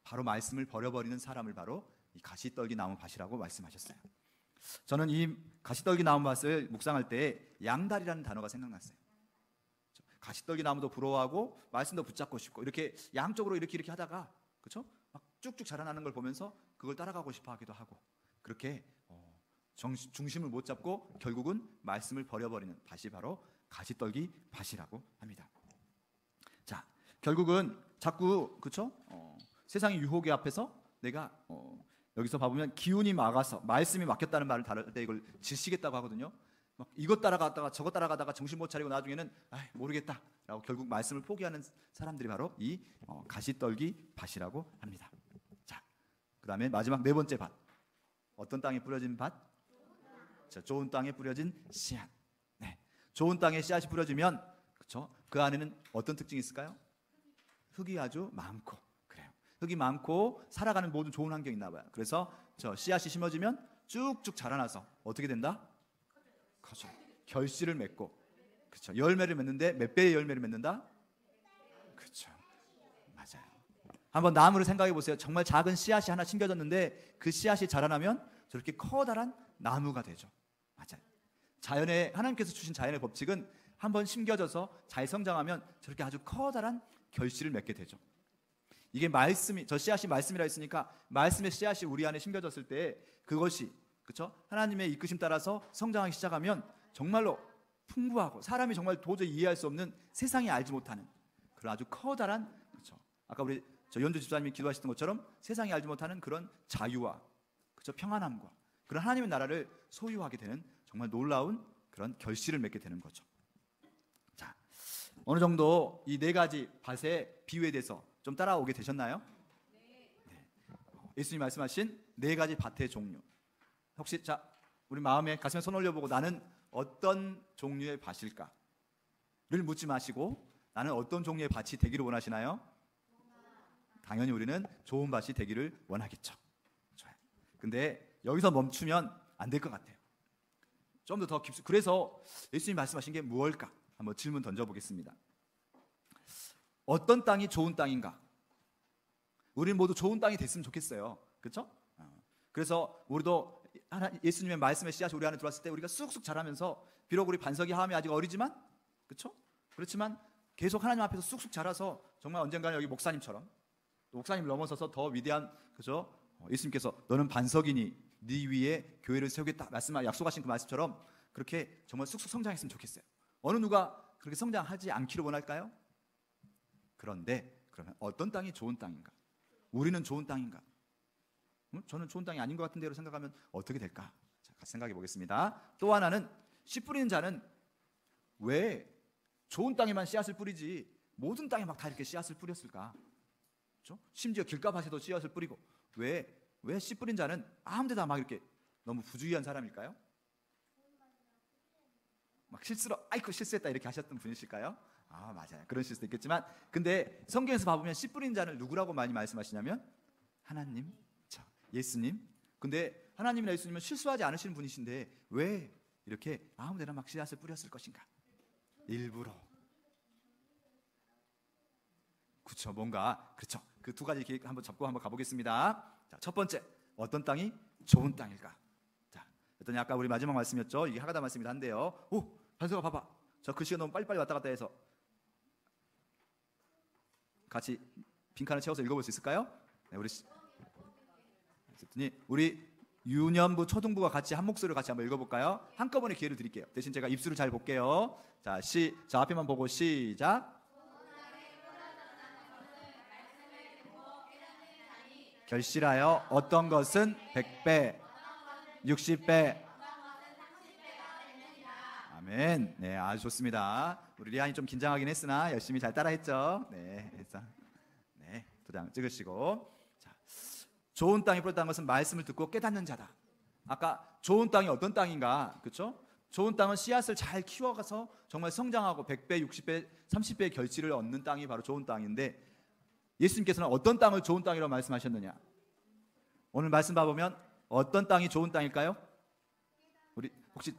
바로 말씀을 버려버리는 사람을 바로 이 가시떨기 나무 밭이라고 말씀하셨어요. 저는 이 가시떨기 나무 밭을 묵상할 때 양다리라는 단어가 생각났어요. 가시떨기 나무도 부러워하고 말씀도 붙잡고 싶고 이렇게 양쪽으로 이렇게 하다가, 그렇죠, 막 쭉쭉 자라나는 걸 보면서 그걸 따라가고 싶어 하기도 하고, 그렇게 중심을 못 잡고 결국은 말씀을 버려버리는 밭이 바로 가시떨기 밭이라고 합니다. 자, 결국은 자꾸, 그렇죠, 세상의 유혹의 앞에서 내가 여기서 봐보면 기운이 막아서 말씀이 막혔다는 말을 다룰 때 이걸 지시겠다고 하거든요. 막 이것 따라가다가 저것 따라가다가 정신 못 차리고 나중에는 모르겠다라고 결국 말씀을 포기하는 사람들이 바로 이 가시떨기 밭이라고 합니다. 자, 그다음에 마지막 네 번째 밭. 어떤 땅에 뿌려진 밭? 자, 좋은 땅에 뿌려진 씨앗. 네, 좋은 땅에 씨앗이 뿌려지면, 그렇죠, 그 안에는 어떤 특징이 있을까요? 흙이 아주 많고, 그래요. 흙이 많고 살아가는 모든 좋은 환경이 있나 봐요. 그래서 저 씨앗이 심어지면 쭉쭉 자라나서 어떻게 된다? 커져. 결실을 맺고, 그렇죠, 열매를 맺는데 몇 배의 열매를 맺는다? 그렇죠, 맞아요. 한번 나무를 생각해 보세요. 정말 작은 씨앗이 하나 심겨졌는데 그 씨앗이 자라나면 저렇게 커다란 나무가 되죠. 맞아요. 자연의, 하나님께서 주신 자연의 법칙은 한번 심겨져서 잘 성장하면 저렇게 아주 커다란 결실을 맺게 되죠. 이게 말씀이, 저 씨앗이 말씀이라 했으니까 말씀의 씨앗이 우리 안에 심겨졌을 때 그것이, 그렇죠, 하나님의 이끄심 따라서 성장하기 시작하면 정말로 풍부하고 사람이 정말 도저히 이해할 수 없는, 세상이 알지 못하는 그런 아주 커다란, 그렇죠, 아까 우리 저 연주 집사님이 기도하셨던 것처럼 세상이 알지 못하는 그런 자유와, 그렇죠, 평안함과 그런 하나님의 나라를 소유하게 되는 정말 놀라운 그런 결실을 맺게 되는 거죠. 자, 어느 정도 이 네 가지 밭의 비유에 대해서 좀 따라오게 되셨나요? 네. 예수님이 말씀하신 네 가지 밭의 종류. 혹시 자, 우리 마음에 가슴에 손 올려보고 나는 어떤 종류의 밭일까를 묻지 마시고 나는 어떤 종류의 밭이 되기를 원하시나요? 당연히 우리는 좋은 밭이 되기를 원하겠죠. 좋아요. 근데 여기서 멈추면 안 될 것 같아요. 좀 더 깊이. 그래서 예수님이 말씀하신 게 무엇일까? 한번 질문 던져보겠습니다. 어떤 땅이 좋은 땅인가? 우리는 모두 좋은 땅이 됐으면 좋겠어요. 그렇죠? 그래서 우리도 예수님의 말씀의 씨앗이 우리 안에 들어왔을 때 우리가 쑥쑥 자라면서, 비록 우리 반석이 하함이 아직 어리지만, 그렇죠? 그렇지만 계속 하나님 앞에서 쑥쑥 자라서 정말 언젠가는 여기 목사님처럼, 또 목사님 넘어서서 더 위대한, 그렇죠, 예수님께서 너는 반석이니 네 위에 교회를 세우겠다 약속하신 그 말씀처럼 그렇게 정말 쑥쑥 성장했으면 좋겠어요. 어느 누가 그렇게 성장하지 않기를 원할까요? 그런데 그러면 어떤 땅이 좋은 땅인가? 우리는 좋은 땅인가? 저는 좋은 땅이 아닌 것 같은데로 생각하면 어떻게 될까? 자, 같이 생각해 보겠습니다. 또 하나는 씨 뿌리는 자는 왜 좋은 땅에만 씨앗을 뿌리지 모든 땅에 막 다 이렇게 씨앗을 뿌렸을까? 그렇죠? 심지어 길가밭에도 씨앗을 뿌리고 왜 씨 뿌린 자는 아무 데다 막 이렇게 너무 부주의한 사람일까요? 막 아이고 실수했다 이렇게 하셨던 분이실까요? 아, 맞아요. 그런 실수도 있겠지만, 근데 성경에서 봐보면 씨 뿌린 자는 누구라고 많이 말씀하시냐면 하나님, 자, 예수님. 근데 하나님이나 예수님은 실수하지 않으시는 분이신데 왜 이렇게 아무 데나 막 씨앗을 뿌렸을 것인가? 일부러. 그렇죠. 뭔가 그렇죠. 그 두 가지 계획 한번 잡고 한번 가보겠습니다. 자, 첫 번째, 어떤 땅이 좋은 땅일까? 자, 그랬더니 아까 우리 마지막 말씀이었죠. 이게 하가다 말씀이긴 한데요. 오, 반석아 봐봐. 저 글씨가 너무 빨리빨리 왔다 갔다 해서 같이 빈칸을 채워서 읽어볼 수 있을까요? 네, 우리 유년부, 초등부가 같이 한 목소리로 같이 한번 읽어볼까요? 한꺼번에 기회를 드릴게요. 대신 제가 입술을 잘 볼게요. 자, 자 앞에만 보고 시작. 결실하여 어떤 것은 100배, 60배. 아멘. 네, 아주 좋습니다. 우리 리안이 좀 긴장하긴 했으나 열심히 잘 따라했죠. 네, 네, 도장 찍으시고. 자, 좋은 땅이 뿌렸다는 것은 말씀을 듣고 깨닫는 자다. 아까 좋은 땅이 어떤 땅인가, 그렇죠? 좋은 땅은 씨앗을 잘 키워가서 정말 성장하고 100배, 60배, 30배의 결실을 얻는 땅이 바로 좋은 땅인데, 예수님께서는 어떤 땅을 좋은 땅이라고 말씀하셨느냐? 오늘 말씀 봐보면 어떤 땅이 좋은 땅일까요? 우리 혹시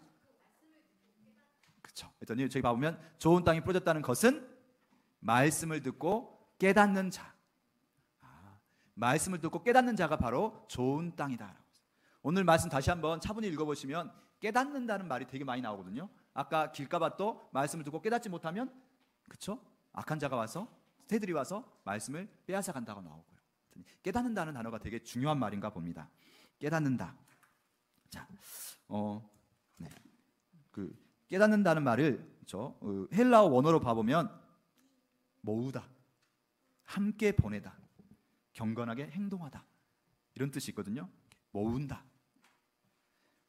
그렇죠? 그랬더니 저기 봐보면 좋은 땅이 뿌려졌다는 것은 말씀을 듣고 깨닫는 자. 말씀을 듣고 깨닫는 자가 바로 좋은 땅이다. 오늘 말씀 다시 한번 차분히 읽어보시면 깨닫는다는 말이 되게 많이 나오거든요. 아까 길가밭도 말씀을 듣고 깨닫지 못하면, 그렇죠? 악한 자가 와서, 새들이 와서 말씀을 빼앗아 간다고 나오고요. 깨닫는다는 단어가 되게 중요한 말인가 봅니다. 깨닫는다. 자, 네. 그 깨닫는다는 말을 헬라어 원어로 봐보면 모으다, 함께 보내다, 경건하게 행동하다, 이런 뜻이 있거든요. 모은다.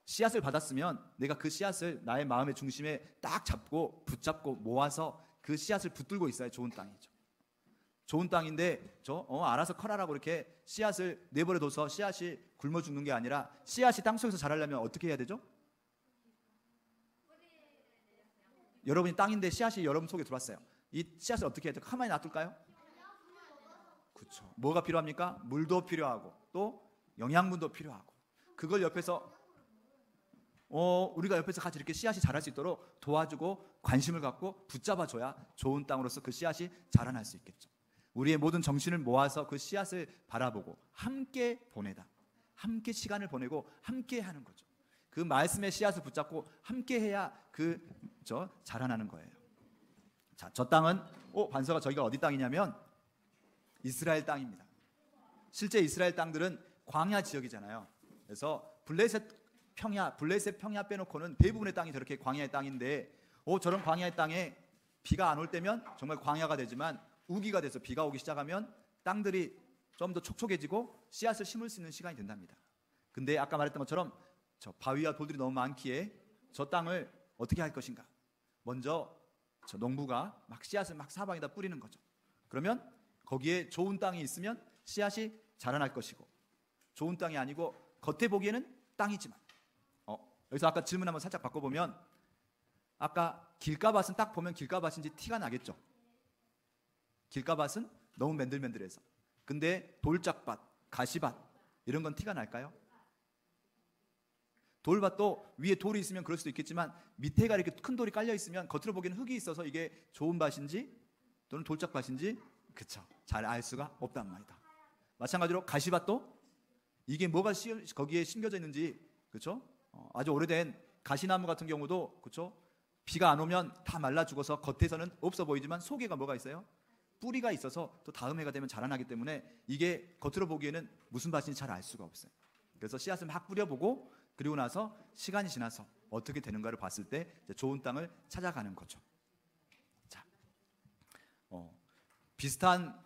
씨앗을 받았으면 내가 그 씨앗을 나의 마음의 중심에 딱 잡고 붙잡고 모아서 그 씨앗을 붙들고 있어야 좋은 땅이죠. 좋은 땅인데 알아서 커라라고 이렇게 씨앗을 내버려둬서 씨앗이 굶어 죽는 게 아니라, 씨앗이 땅속에서 자라려면 어떻게 해야 되죠? 여러분이 땅인데 씨앗이 여러분 속에 들어왔어요. 이 씨앗을 어떻게 해야 돼요? 가만히 놔둘까요? 그렇죠. 뭐가 필요합니까? 물도 필요하고 또 영양분도 필요하고, 그걸 옆에서 우리가 옆에서 같이 이렇게 씨앗이 자랄 수 있도록 도와주고 관심을 갖고 붙잡아줘야 좋은 땅으로서 그 씨앗이 자라날 수 있겠죠. 우리의 모든 정신을 모아서 그 씨앗을 바라보고 함께 보내다, 함께 시간을 보내고 함께 하는 거죠. 그 말씀의 씨앗을 붙잡고 함께 해야 자라나는 거예요. 자, 저 땅은 반서가 저기가 어디 땅이냐면 이스라엘 땅입니다. 실제 이스라엘 땅들은 광야 지역이잖아요. 그래서 블레셋 평야 빼놓고는 대부분의 땅이 저렇게 광야의 땅인데, 저런 광야의 땅에 비가 안 올 때면 정말 광야가 되지만, 우기가 돼서 비가 오기 시작하면 땅들이 좀 더 촉촉해지고 씨앗을 심을 수 있는 시간이 된답니다. 근데 아까 말했던 것처럼 저 바위와 돌들이 너무 많기에 저 땅을 어떻게 할 것인가? 먼저 저 농부가 막 씨앗을 막 사방에다 뿌리는 거죠. 그러면 거기에 좋은 땅이 있으면 씨앗이 자라날 것이고, 좋은 땅이 아니고 겉에 보기에는 땅이지만, 여기서 아까 질문 한번 살짝 바꿔보면, 아까 길가밭은 딱 보면 길가밭인지 티가 나겠죠. 길가밭은 너무 맨들맨들해서. 근데 돌짝밭, 가시밭 이런 건 티가 날까요? 돌밭도 위에 돌이 있으면 그럴 수도 있겠지만, 밑에가 이렇게 큰 돌이 깔려 있으면 겉으로 보기에는 흙이 있어서 이게 좋은 밭인지 또는 돌짝밭인지, 그쵸, 잘 알 수가 없단 말이다. 마찬가지로 가시밭도 이게 뭐가 거기에 심겨져 있는지, 그쵸, 아주 오래된 가시나무 같은 경우도, 그쵸, 비가 안 오면 다 말라 죽어서 겉에서는 없어 보이지만 속에가 뭐가 있어요? 뿌리가 있어서 또 다음 해가 되면 자라나기 때문에 이게 겉으로 보기에는 무슨 밭인지 잘 알 수가 없어요. 그래서 씨앗을 막 뿌려보고, 그리고 나서 시간이 지나서 어떻게 되는가를 봤을 때 좋은 땅을 찾아가는 거죠. 자, 비슷한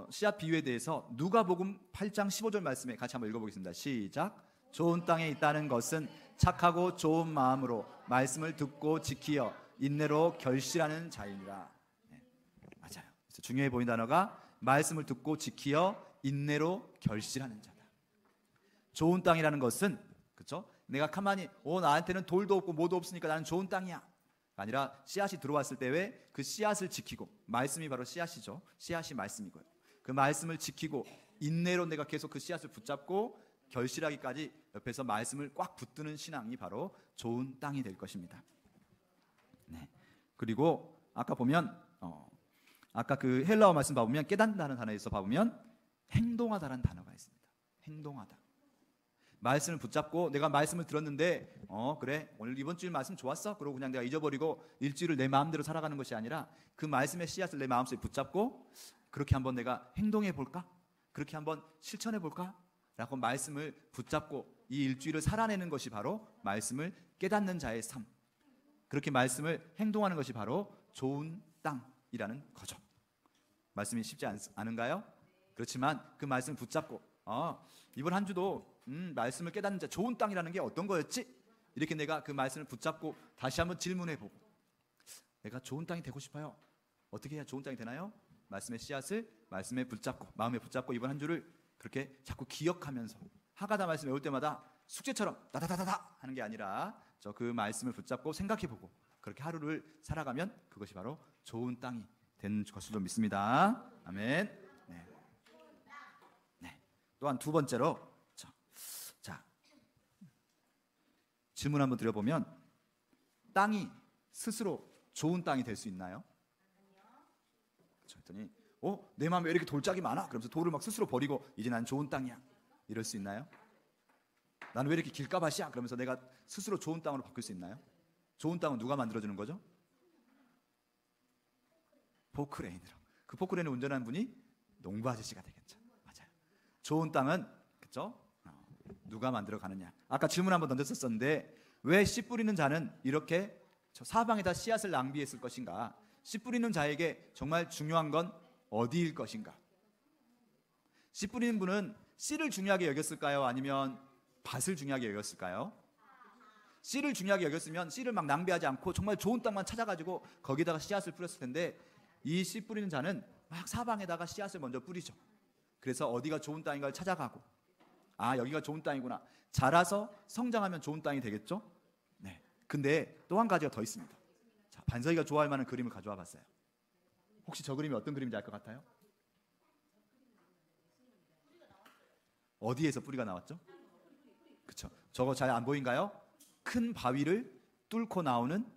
씨앗 비유에 대해서 누가복음 8장 15절 말씀에 같이 한번 읽어보겠습니다. 시작. 좋은 땅에 있다는 것은 착하고 좋은 마음으로 말씀을 듣고 지키어 인내로 결실하는 자이니라. 네, 맞아요. 그래서 중요해 보이는 단어가 말씀을 듣고 지키어 인내로 결실하는 자다. 좋은 땅이라는 것은, 그렇죠? 내가 가만히 나한테는 돌도 없고 뭐도 없으니까 나는 좋은 땅이야 아니라, 씨앗이 들어왔을 때 왜 그 씨앗을 지키고, 말씀이 바로 씨앗이죠. 씨앗이 말씀이고요. 그 말씀을 지키고 인내로 내가 계속 그 씨앗을 붙잡고 결실하기까지 옆에서 말씀을 꽉 붙드는 신앙이 바로 좋은 땅이 될 것입니다. 네. 그리고 아까 보면 아까 그 헬라어 말씀 봐보면 깨닫는다는 단어에서 봐보면 행동하다라는 단어가 있습니다. 행동하다. 말씀을 붙잡고 내가 말씀을 들었는데 그래 오늘 이번 주일 말씀 좋았어? 그러고 그냥 내가 잊어버리고 일주일을 내 마음대로 살아가는 것이 아니라 그 말씀의 씨앗을 내 마음속에 붙잡고 그렇게 한번 내가 행동해 볼까? 그렇게 한번 실천해 볼까? 라고 말씀을 붙잡고 이 일주일을 살아내는 것이 바로 말씀을 깨닫는 자의 삶, 그렇게 말씀을 행동하는 것이 바로 좋은 땅이라는 거죠. 말씀이 쉽지 않은가요? 그렇지만 그 말씀을 붙잡고 이번 한 주도 말씀을 깨닫는 자, 좋은 땅이라는 게 어떤 거였지? 이렇게 내가 그 말씀을 붙잡고 다시 한번 질문해보고, 내가 좋은 땅이 되고 싶어요. 어떻게 해야 좋은 땅이 되나요? 말씀의 씨앗을 말씀에 붙잡고, 마음에 붙잡고 이번 한 주를 그렇게 자꾸 기억하면서 하가다 말씀 외울 때마다 숙제처럼 다다다다다 하는 게 아니라 그 말씀을 붙잡고 생각해보고 그렇게 하루를 살아가면 그것이 바로 좋은 땅이 되는 것으로 믿습니다. 아멘. 네. 또한 두 번째로, 자, 질문 한번 드려보면 땅이 스스로 좋은 땅이 될 수 있나요? 그랬더니 내 마음에 왜 이렇게 돌짝이 많아? 그러면서 돌을 막 스스로 버리고 이제 난 좋은 땅이야 이럴 수 있나요? 나는 왜 이렇게 길가밭이야? 그러면서 내가 스스로 좋은 땅으로 바뀔 수 있나요? 좋은 땅은 누가 만들어주는 거죠? 포크레인으로. 그 포크레인을 운전하는 분이 농부 아저씨가 되겠죠. 맞아요. 좋은 땅은, 그렇죠? 누가 만들어 가느냐. 아까 질문 한번 던졌었는데 왜 씨 뿌리는 자는 이렇게 사방에다 씨앗을 낭비했을 것인가? 씨 뿌리는 자에게 정말 중요한 건 어디일 것인가? 씨 뿌리는 분은 씨를 중요하게 여겼을까요? 아니면 밭을 중요하게 여겼을까요? 씨를 중요하게 여겼으면 씨를 막 낭비하지 않고 정말 좋은 땅만 찾아가지고 거기다가 씨앗을 뿌렸을 텐데, 이 씨 뿌리는 자는 막 사방에다가 씨앗을 먼저 뿌리죠. 그래서 어디가 좋은 땅인가를 찾아가고, 여기가 좋은 땅이구나, 자라서 성장하면 좋은 땅이 되겠죠. 네. 근데 또 한 가지가 더 있습니다. 자, 반석이가 좋아할 만한 그림을 가져와 봤어요. 혹시 저 그림이 어떤 그림인지 알 것 같아요? 어디에서 뿌리가 나왔죠? 그렇죠. 저거 잘 안 보인가요? 큰 바위를 뚫고 나오는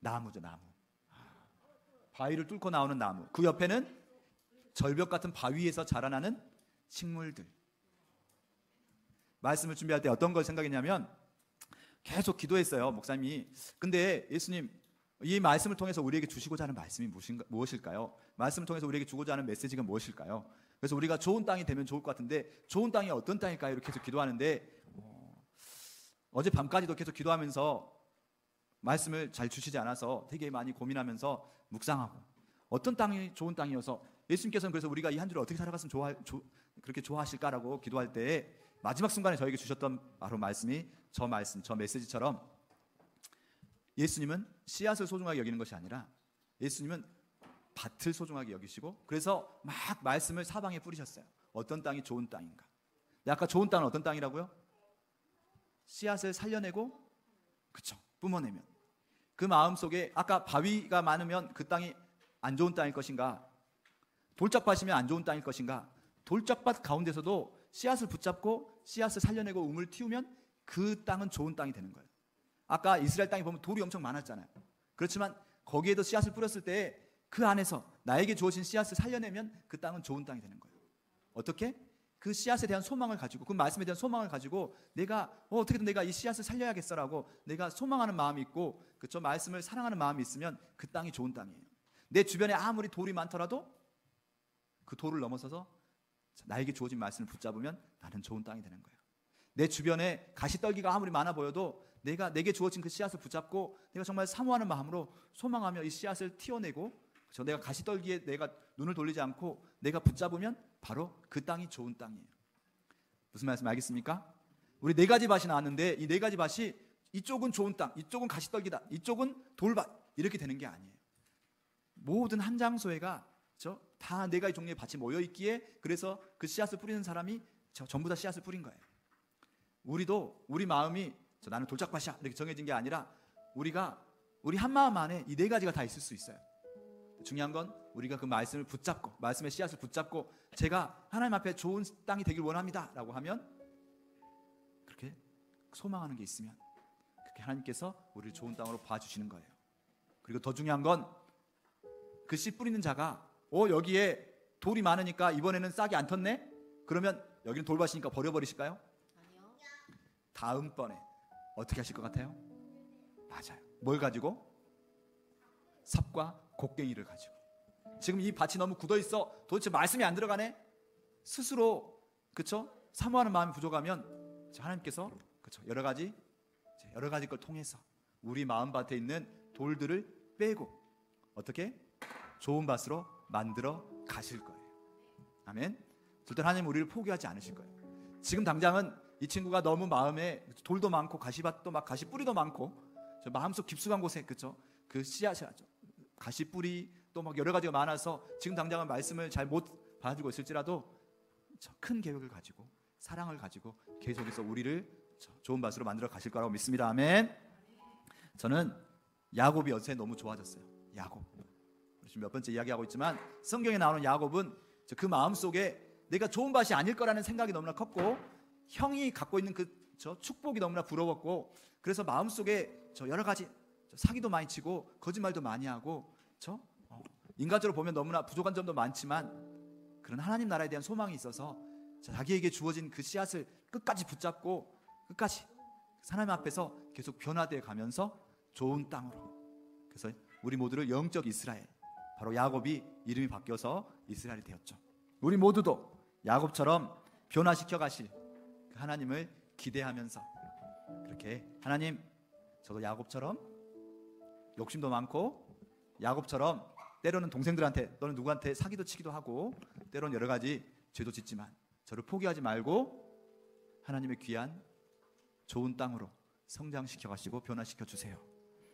나무죠, 나무. 바위를 뚫고 나오는 나무. 그 옆에는 절벽 같은 바위에서 자라나는 식물들. 말씀을 준비할 때 어떤 걸 생각했냐면 계속 기도했어요, 목사님이. 근데 예수님, 이 말씀을 통해서 우리에게 주시고자 하는 말씀이 무엇일까요? 말씀을 통해서 우리에게 주고자 하는 메시지가 무엇일까요? 그래서 우리가 좋은 땅이 되면 좋을 것 같은데 좋은 땅이 어떤 땅일까요? 이렇게 계속 기도하는데 어젯밤까지도 계속 기도하면서 말씀을 잘 주시지 않아서 되게 많이 고민하면서 묵상하고, 어떤 땅이 좋은 땅이어서 예수님께서는 그래서 우리가 이 한 주를 어떻게 살아갔으면 그렇게 좋아하실까라고 기도할 때 마지막 순간에 저에게 주셨던 바로 말씀이 저 메시지처럼, 예수님은 씨앗을 소중하게 여기는 것이 아니라 예수님은 밭을 소중하게 여기시고, 그래서 막 말씀을 사방에 뿌리셨어요. 어떤 땅이 좋은 땅인가. 근데 아까 좋은 땅은 어떤 땅이라고요? 씨앗을 살려내고, 그쵸, 뿜어내면, 그 마음속에 아까 바위가 많으면 그 땅이 안 좋은 땅일 것인가, 돌짝밭이면 안 좋은 땅일 것인가, 돌짝밭 가운데서도 씨앗을 붙잡고 씨앗을 살려내고 우물 틔우면 그 땅은 좋은 땅이 되는 거예요. 아까 이스라엘 땅에 보면 돌이 엄청 많았잖아요. 그렇지만 거기에도 씨앗을 뿌렸을 때 그 안에서 나에게 주어진 씨앗을 살려내면 그 땅은 좋은 땅이 되는 거예요. 어떻게? 그 씨앗에 대한 소망을 가지고, 그 말씀에 대한 소망을 가지고 내가 어떻게든 내가 이 씨앗을 살려야겠어라고 내가 소망하는 마음이 있고, 그쵸, 말씀을 사랑하는 마음이 있으면 그 땅이 좋은 땅이에요. 내 주변에 아무리 돌이 많더라도 그 돌을 넘어서서 나에게 주어진 말씀을 붙잡으면 나는 좋은 땅이 되는 거예요. 내 주변에 가시떨기가 아무리 많아 보여도 내게 주어진 그 씨앗을 붙잡고 내가 정말 사모하는 마음으로 소망하며 이 씨앗을 틔워내고, 내가 가시떨기에 내가 눈을 돌리지 않고 내가 붙잡으면 바로 그 땅이 좋은 땅이에요. 무슨 말씀 알겠습니까? 우리 4가지 밭이 나왔는데 이 4가지 밭이 이쪽은 좋은 땅, 이쪽은 가시떨기다, 이쪽은 돌밭, 이렇게 되는 게 아니에요. 모든 한 장소에가 다 네 가지 종류의 밭이 모여 있기에, 그래서 그 씨앗을 뿌리는 사람이 전부 다 씨앗을 뿌린 거예요. 우리도 우리 마음이 나는 돌짝밭이야 이렇게 정해진 게 아니라 우리 한 마음 안에 이 네 가지가 다 있을 수 있어요. 중요한 건 우리가 그 말씀을 붙잡고, 말씀의 씨앗을 붙잡고, 제가 하나님 앞에 좋은 땅이 되길 원합니다 라고 하면, 그렇게 소망하는 게 있으면 그렇게 하나님께서 우리를 좋은 땅으로 봐주시는 거예요. 그리고 더 중요한 건 그 씨 뿌리는 자가 여기에 돌이 많으니까 이번에는 싹이 안 텄네? 그러면 여기는 돌밭이니까 버려버리실까요? 아니요. 다음번에 어떻게 하실 것 같아요? 맞아요. 뭘 가지고? 삽과 곡괭이를 가지고. 지금 이 밭이 너무 굳어있어, 도대체 말씀이 안 들어가네? 스스로 사모하는 마음이 부족하면 하나님께서 여러 가지 걸 통해서 우리 마음밭에 있는 돌들을 빼고 어떻게? 좋은 밭으로 만들어 가실 거예요. 아멘. 절대 하나님 우리를 포기하지 않으실 거예요. 지금 당장은 이 친구가 너무 마음에 돌도 많고 가시밭도 막 가시뿌리도 많고 마음속 깊숙한 곳에 그 씨앗이 가시뿌리 또 막 여러 가지가 많아서 지금 당장은 말씀을 잘 못 받아주고 있을지라도 큰 계획을 가지고 사랑을 가지고 계속해서 우리를 좋은 밭으로 만들어 가실 거라고 믿습니다. 아멘. 저는 야곱이 요새 너무 좋아졌어요. 야곱. 지금 몇 번째 이야기하고 있지만 성경에 나오는 야곱은 그 마음속에 내가 좋은 밭이 아닐 거라는 생각이 너무나 컸고, 형이 갖고 있는 그 축복이 너무나 부러웠고, 그래서 마음속에 여러 가지 사기도 많이 치고 거짓말도 많이 하고 인간적으로 보면 너무나 부족한 점도 많지만 그런 하나님 나라에 대한 소망이 있어서 자기에게 주어진 그 씨앗을 끝까지 붙잡고 끝까지 하나님 앞에서 계속 변화되어 가면서 좋은 땅으로, 그래서 우리 모두를 영적 이스라엘, 바로 야곱이 이름이 바뀌어서 이스라엘이 되었죠. 우리 모두도 야곱처럼 변화시켜 가실 하나님을 기대하면서 그렇게, 하나님 저도 야곱처럼 욕심도 많고, 야곱처럼 때로는 동생들한테 또는 누구한테 사기도 치기도 하고, 때로는 여러 가지 죄도 짓지만 저를 포기하지 말고 하나님의 귀한 좋은 땅으로 성장시켜 가시고 변화시켜 주세요.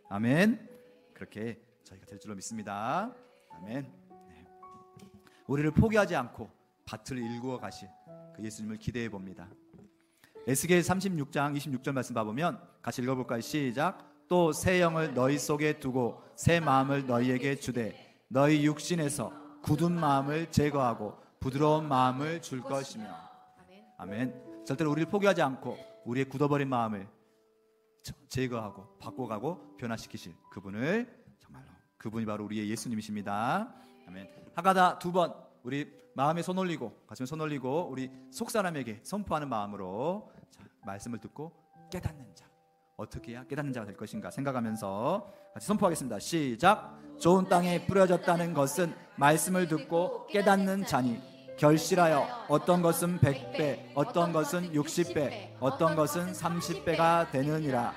아멘. 그렇게 저희가 될 줄로 믿습니다. 아멘. 네. 우리를 포기하지 않고 밭을 일구어 가실 그 예수님을 기대해 봅니다. 에스겔 36장 26절 말씀 봐보면 같이 읽어볼까요? 시작. 또 새 영을 너희 속에 두고 새 마음을 너희에게 주되 너희 육신에서 굳은 마음을 제거하고 부드러운 마음을 줄 것이며. 아멘. 절대로 우리를 포기하지 않고 우리의 굳어버린 마음을 제거하고 바꿔가고 변화시키실 그분을, 정말로 그분이 바로 우리의 예수님이십니다. 아멘. 하가다 2번 우리 마음에 손 올리고, 가슴에 손 올리고 우리 속사람에게 선포하는 마음으로 말씀을 듣고 깨닫는 자, 어떻게 해야 깨닫는 자가 될 것인가 생각하면서 같이 선포하겠습니다. 시작. 좋은 땅에 뿌려졌다는 것은 말씀을 듣고 깨닫는 자니 결실하여 어떤 것은 100배, 어떤 것은 60배, 어떤 것은 30배가 되느니라.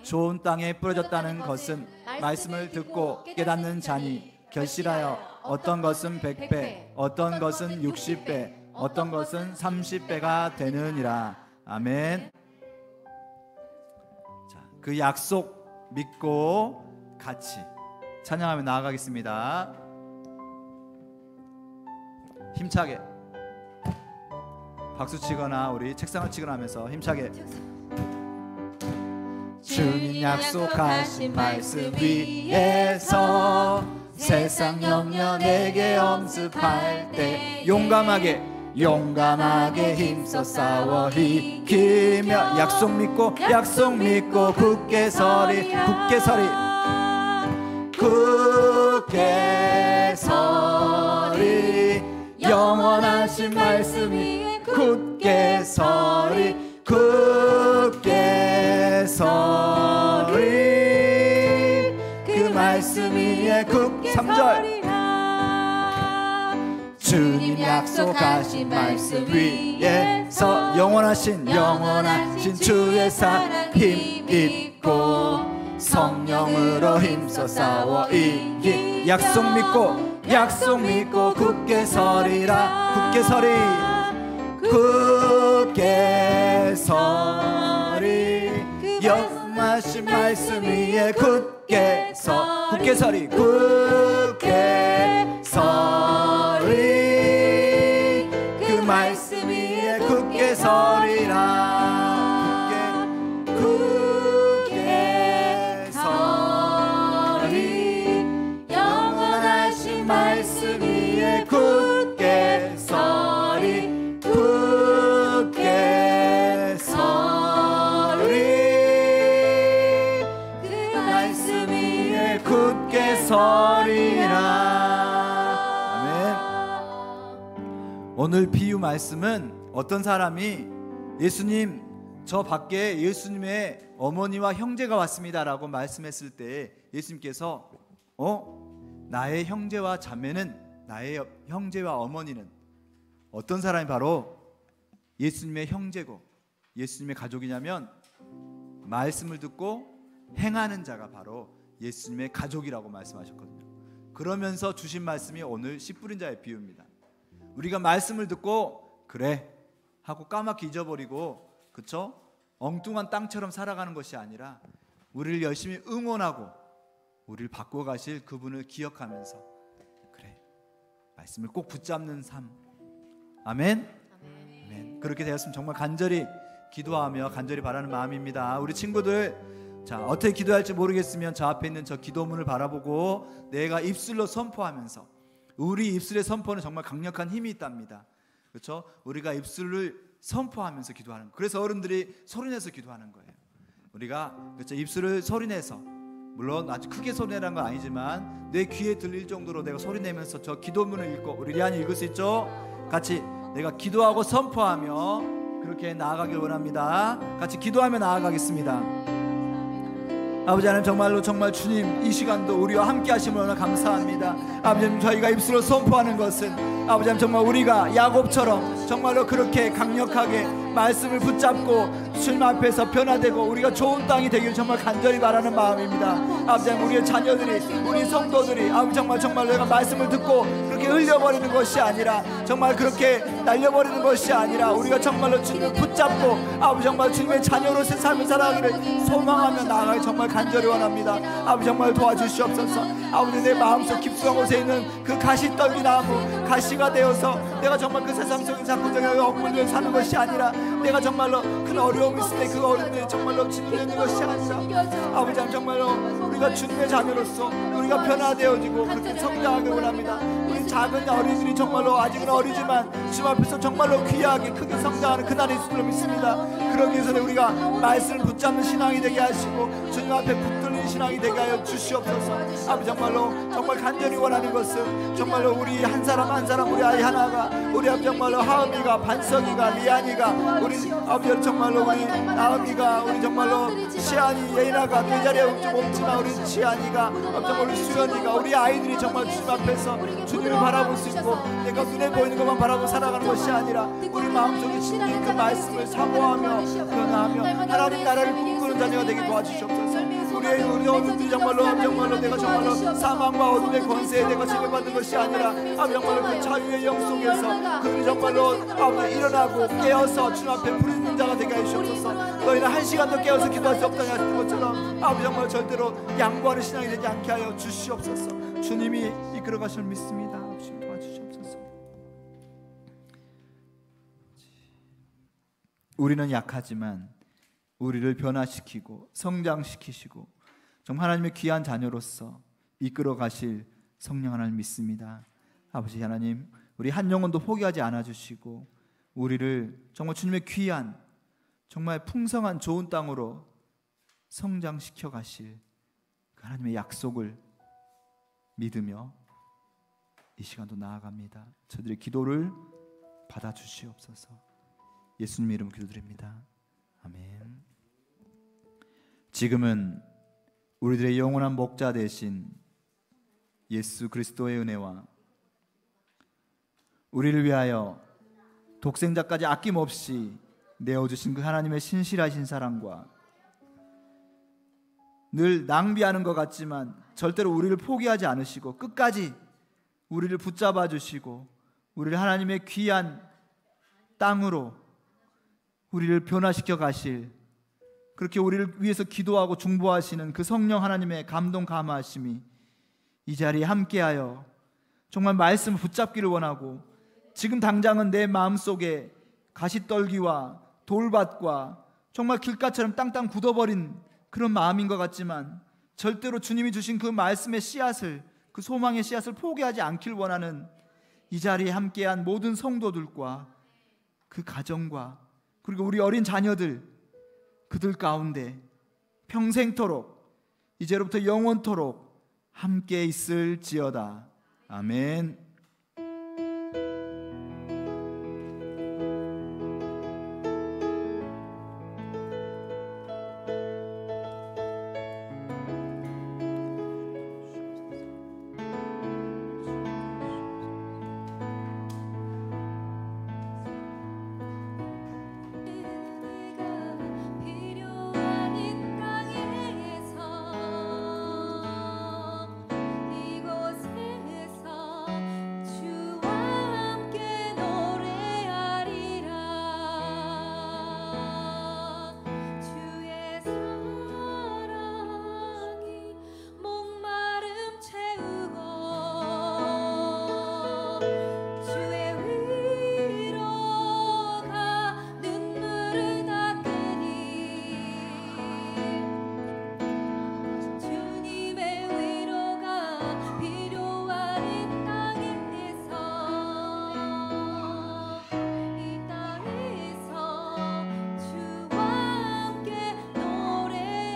좋은 땅에 뿌려졌다는 것은 말씀을 듣고 깨닫는 자니 결실하여 어떤 것은 100배, 어떤 것은 60배, 어떤 것은 30배가 되느니라. 아멘. 자, 그 약속 믿고 같이 찬양하며 나아가겠습니다. 힘차게 박수 치거나 우리 책상을 치거나 하면서 힘차게. 주님 약속하신 말씀 위에서 세상 영년에게 엄습할 때 용감하게 힘써 싸워 이기며 약속 믿고 굳게 서리 영원하신 말씀이 굳게 서리 그 말씀 위에 굳게 3절 주님 약속하신 말씀 위에서 영원하신 주의 사랑 힘입고 성령으로 힘써 싸워 이기 약속 믿고 굳게 서리라 영원하신 말씀 위에 굳게 서리 굳게 서리 그 말씀 위에 굳게 서리라 굳게 서리 영원하신 말씀 위에 굳게 서리 굳게 서리 그 말씀 위에 굳게 서리라. 오늘 비유 말씀은 어떤 사람이 예수님 저 밖에 예수님의 어머니와 형제가 왔습니다 라고 말씀했을 때 예수님께서 나의 형제와 자매는 나의 형제와 어머니는 어떤 사람이 바로 예수님의 형제고 예수님의 가족이냐면 말씀을 듣고 행하는 자가 바로 예수님의 가족이라고 말씀하셨거든요. 그러면서 주신 말씀이 오늘 씨 뿌린 자의 비유입니다. 우리가 말씀을 듣고 그래 하고 까맣게 잊어버리고 그쵸? 엉뚱한 땅처럼 살아가는 것이 아니라 우리를 열심히 응원하고 우리를 바꿔가실 그분을 기억하면서 그래 말씀을 꼭 붙잡는 삶. 아멘? 아멘. 그렇게 되었으면 정말 간절히 기도하며 간절히 바라는 마음입니다. 우리 친구들 자 어떻게 기도할지 모르겠으면 저 앞에 있는 저 기도문을 바라보고 내가 입술로 선포하면서 우리 입술의 선포는 정말 강력한 힘이 있답니다. 그렇죠? 우리가 입술을 선포하면서 기도하는 거예요. 그래서 어른들이 소리내서 기도하는 거예요. 우리가 그렇죠? 입술을 소리내서 물론 아주 크게 소리내라는 건 아니지만 내 귀에 들릴 정도로 내가 소리내면서 저 기도문을 읽고 우리 리안이 읽을 수 있죠? 같이 내가 기도하고 선포하며 그렇게 나아가길 원합니다. 같이 기도하며 나아가겠습니다. 아버지 하나님 정말 주님 이 시간도 우리와 함께 하심을 감사합니다. 아버지 하나님 저희가 입술로 선포하는 것은 아버지 하나님 정말 우리가 야곱처럼 정말로 그렇게 강력하게 말씀을 붙잡고 주님 앞에서 변화되고 우리가 좋은 땅이 되길 정말 간절히 바라는 마음입니다. 아버지 하나님 우리의 자녀들이 우리 성도들이 아버지 정말 내가 말씀을 듣고 그렇게 흘려버리는 것이 아니라 정말 그렇게 날려버리는 것이 아니라 우리가 정말로 주님을 붙잡고 아버지 정말 주님의 자녀로서의 삶을 살아가기를 소망하며 나아가기 정말 간절히 원합니다. 아버지 정말 도와주시옵소서. 아버지 내 마음속 깊숙한 곳에 있는 그 가시떨기 나무 가시가 되어서 내가 정말 그 세상 속에 자꾸 억물려 사는 것이 아니라 내가 정말로 큰 어려움이 있을 때 그 어려움에 정말로 짓눌리는 것이 아니라 아버지 정말로 우리가 주님의 자녀로서 우리가 변화되어지고 그렇게 성장하길 원합니다. 우리 작은 어린이들이 정말로 아직은 어리지만 주님 앞에서 정말로 귀하게 크게 성장하는 그날이 있을 줄 믿습니다. 그러기 위해서는 우리가 말씀을 붙잡는 신앙이 되게 하시고 주님 앞에 붙들린 신앙이 되게 하여 주시옵소서. 아버지 정말 간절히 원하는 것은 정말로 우리 한 사람 한 사람 우리 아이 하나가 우리 아버지 정말로 하은이가 반석이가 리안이가 우리 아버지 정말로 우리 나은이가 우리 정말로 시안이 예인아가 내 자리에 좀 없지만 우리 시안이가 정말 우리 수연이가 우리 아이들이 정말 주님 앞에서 주님을 바라볼 수 있고 내가 눈에 보이는 것만 바라보고 살아가는 것이 아니라 우리 마음속에 심는 그 말씀을 사모하며 변화하며 하나님 나라를 꿈꾸는 자녀가 되게 도와주시옵소서. 우리 어른들이 정말로 내가 정말로 사망과 어둠의 권세에 내가 지배받는 것이 아니라 정말로 그 자유의 영 속에서 그들이 정말로 일어나고 깨어서 주님 앞에 부르는 자가 되게 해주시옵소서. 너희는 한 시간도 깨어서 기도할 수 없다니 하시는 것처럼 정말 절대로 양보하는 신앙이 되지 않게 하여 주시옵소서. 주님이 이끌어 가시는 믿습니다. 주님 도와주시옵소서. 우리는 약하지만 우리를 변화시키고 성장시키시고 정말 하나님의 귀한 자녀로서 이끌어 가실 성령 하나님 믿습니다. 아버지 하나님 우리 한 영혼도 포기하지 않아 주시고 우리를 정말 주님의 귀한 정말 풍성한 좋은 땅으로 성장시켜 가실 그 하나님의 약속을 믿으며 이 시간도 나아갑니다. 저들의 기도를 받아주시옵소서. 예수님 이름으로 기도드립니다. 아멘. 지금은 우리들의 영원한 목자 되신 예수 그리스도의 은혜와 우리를 위하여 독생자까지 아낌없이 내어주신 그 하나님의 신실하신 사랑과 늘 낭비하는 것 같지만 절대로 우리를 포기하지 않으시고 끝까지 우리를 붙잡아 주시고 우리를 하나님의 귀한 땅으로 우리를 변화시켜 가실 그렇게 우리를 위해서 기도하고 중보하시는 그 성령 하나님의 감동 감화하심이 이 자리에 함께하여 정말 말씀을 붙잡기를 원하고, 지금 당장은 내 마음속에 가시떨기와 돌밭과 정말 길가처럼 땅땅 굳어버린 그런 마음인 것 같지만, 절대로 주님이 주신 그 말씀의 씨앗을, 그 소망의 씨앗을 포기하지 않길 원하는 이 자리에 함께한 모든 성도들과 그 가정과 그리고 우리 어린 자녀들, 그들 가운데 평생토록, 이제로부터 영원토록 함께 있을지어다. 아멘. 필요한 이 땅에서 이곳에서 주와 함께 노래하리라. 주의 사랑이 목마름 채우고 주의 위로가 눈물을 닦으니 주님의 위로가 필요한 이 땅에서 주와 함께 노래하리라.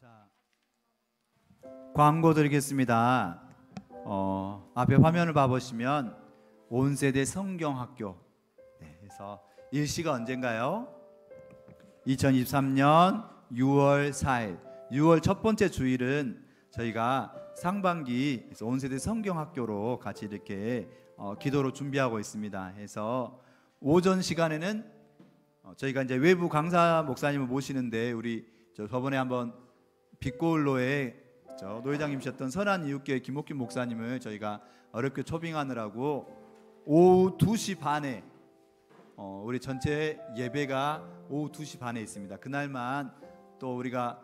자, 광고 드리겠습니다. 앞에 화면을 봐보시면 온 세대 성경학교, 그래서 일시가 언젠가요? 2023년 6월 4일 6월 첫 번째 주일은 저희가 상반기 온 세대 성경학교로 같이 이렇게 기도로 준비하고 있습니다. 그래서 오전 시간에는 저희가 이제 외부 강사 목사님을 모시는데, 우리 저번에 한번 빛고울로에 노회장님이셨던 선한 이웃교회 김옥균 목사님을 저희가 어렵게 초빙하느라고 오후 2시 반에 우리 전체 예배가 오후 2시 반에 있습니다. 그날만 또 우리가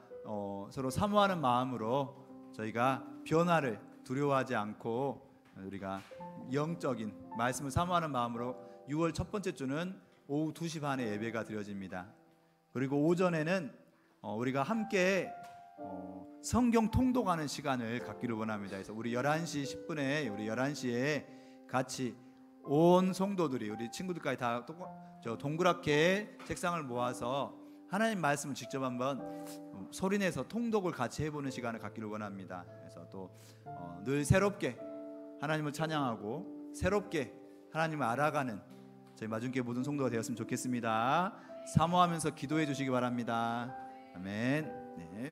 서로 사모하는 마음으로 저희가 변화를 두려워하지 않고 우리가 영적인 말씀을 사모하는 마음으로 6월 첫 번째 주는 오후 2시 반에 예배가 드려집니다. 그리고 오전에는 우리가 함께 성경 통독하는 시간을 갖기를 원합니다. 그래서 우리 11시 10분에 우리 11시에 같이 온 성도들이, 우리 친구들까지 다 동그랗게 책상을 모아서 하나님 말씀을 직접 한번 소리내서 통독을 같이 해보는 시간을 갖기를 원합니다. 그래서 또 늘 새롭게 하나님을 찬양하고 새롭게 하나님을 알아가는 저희 마중교회 모든 성도가 되었으면 좋겠습니다. 사모하면서 기도해 주시기 바랍니다. 아멘. 네.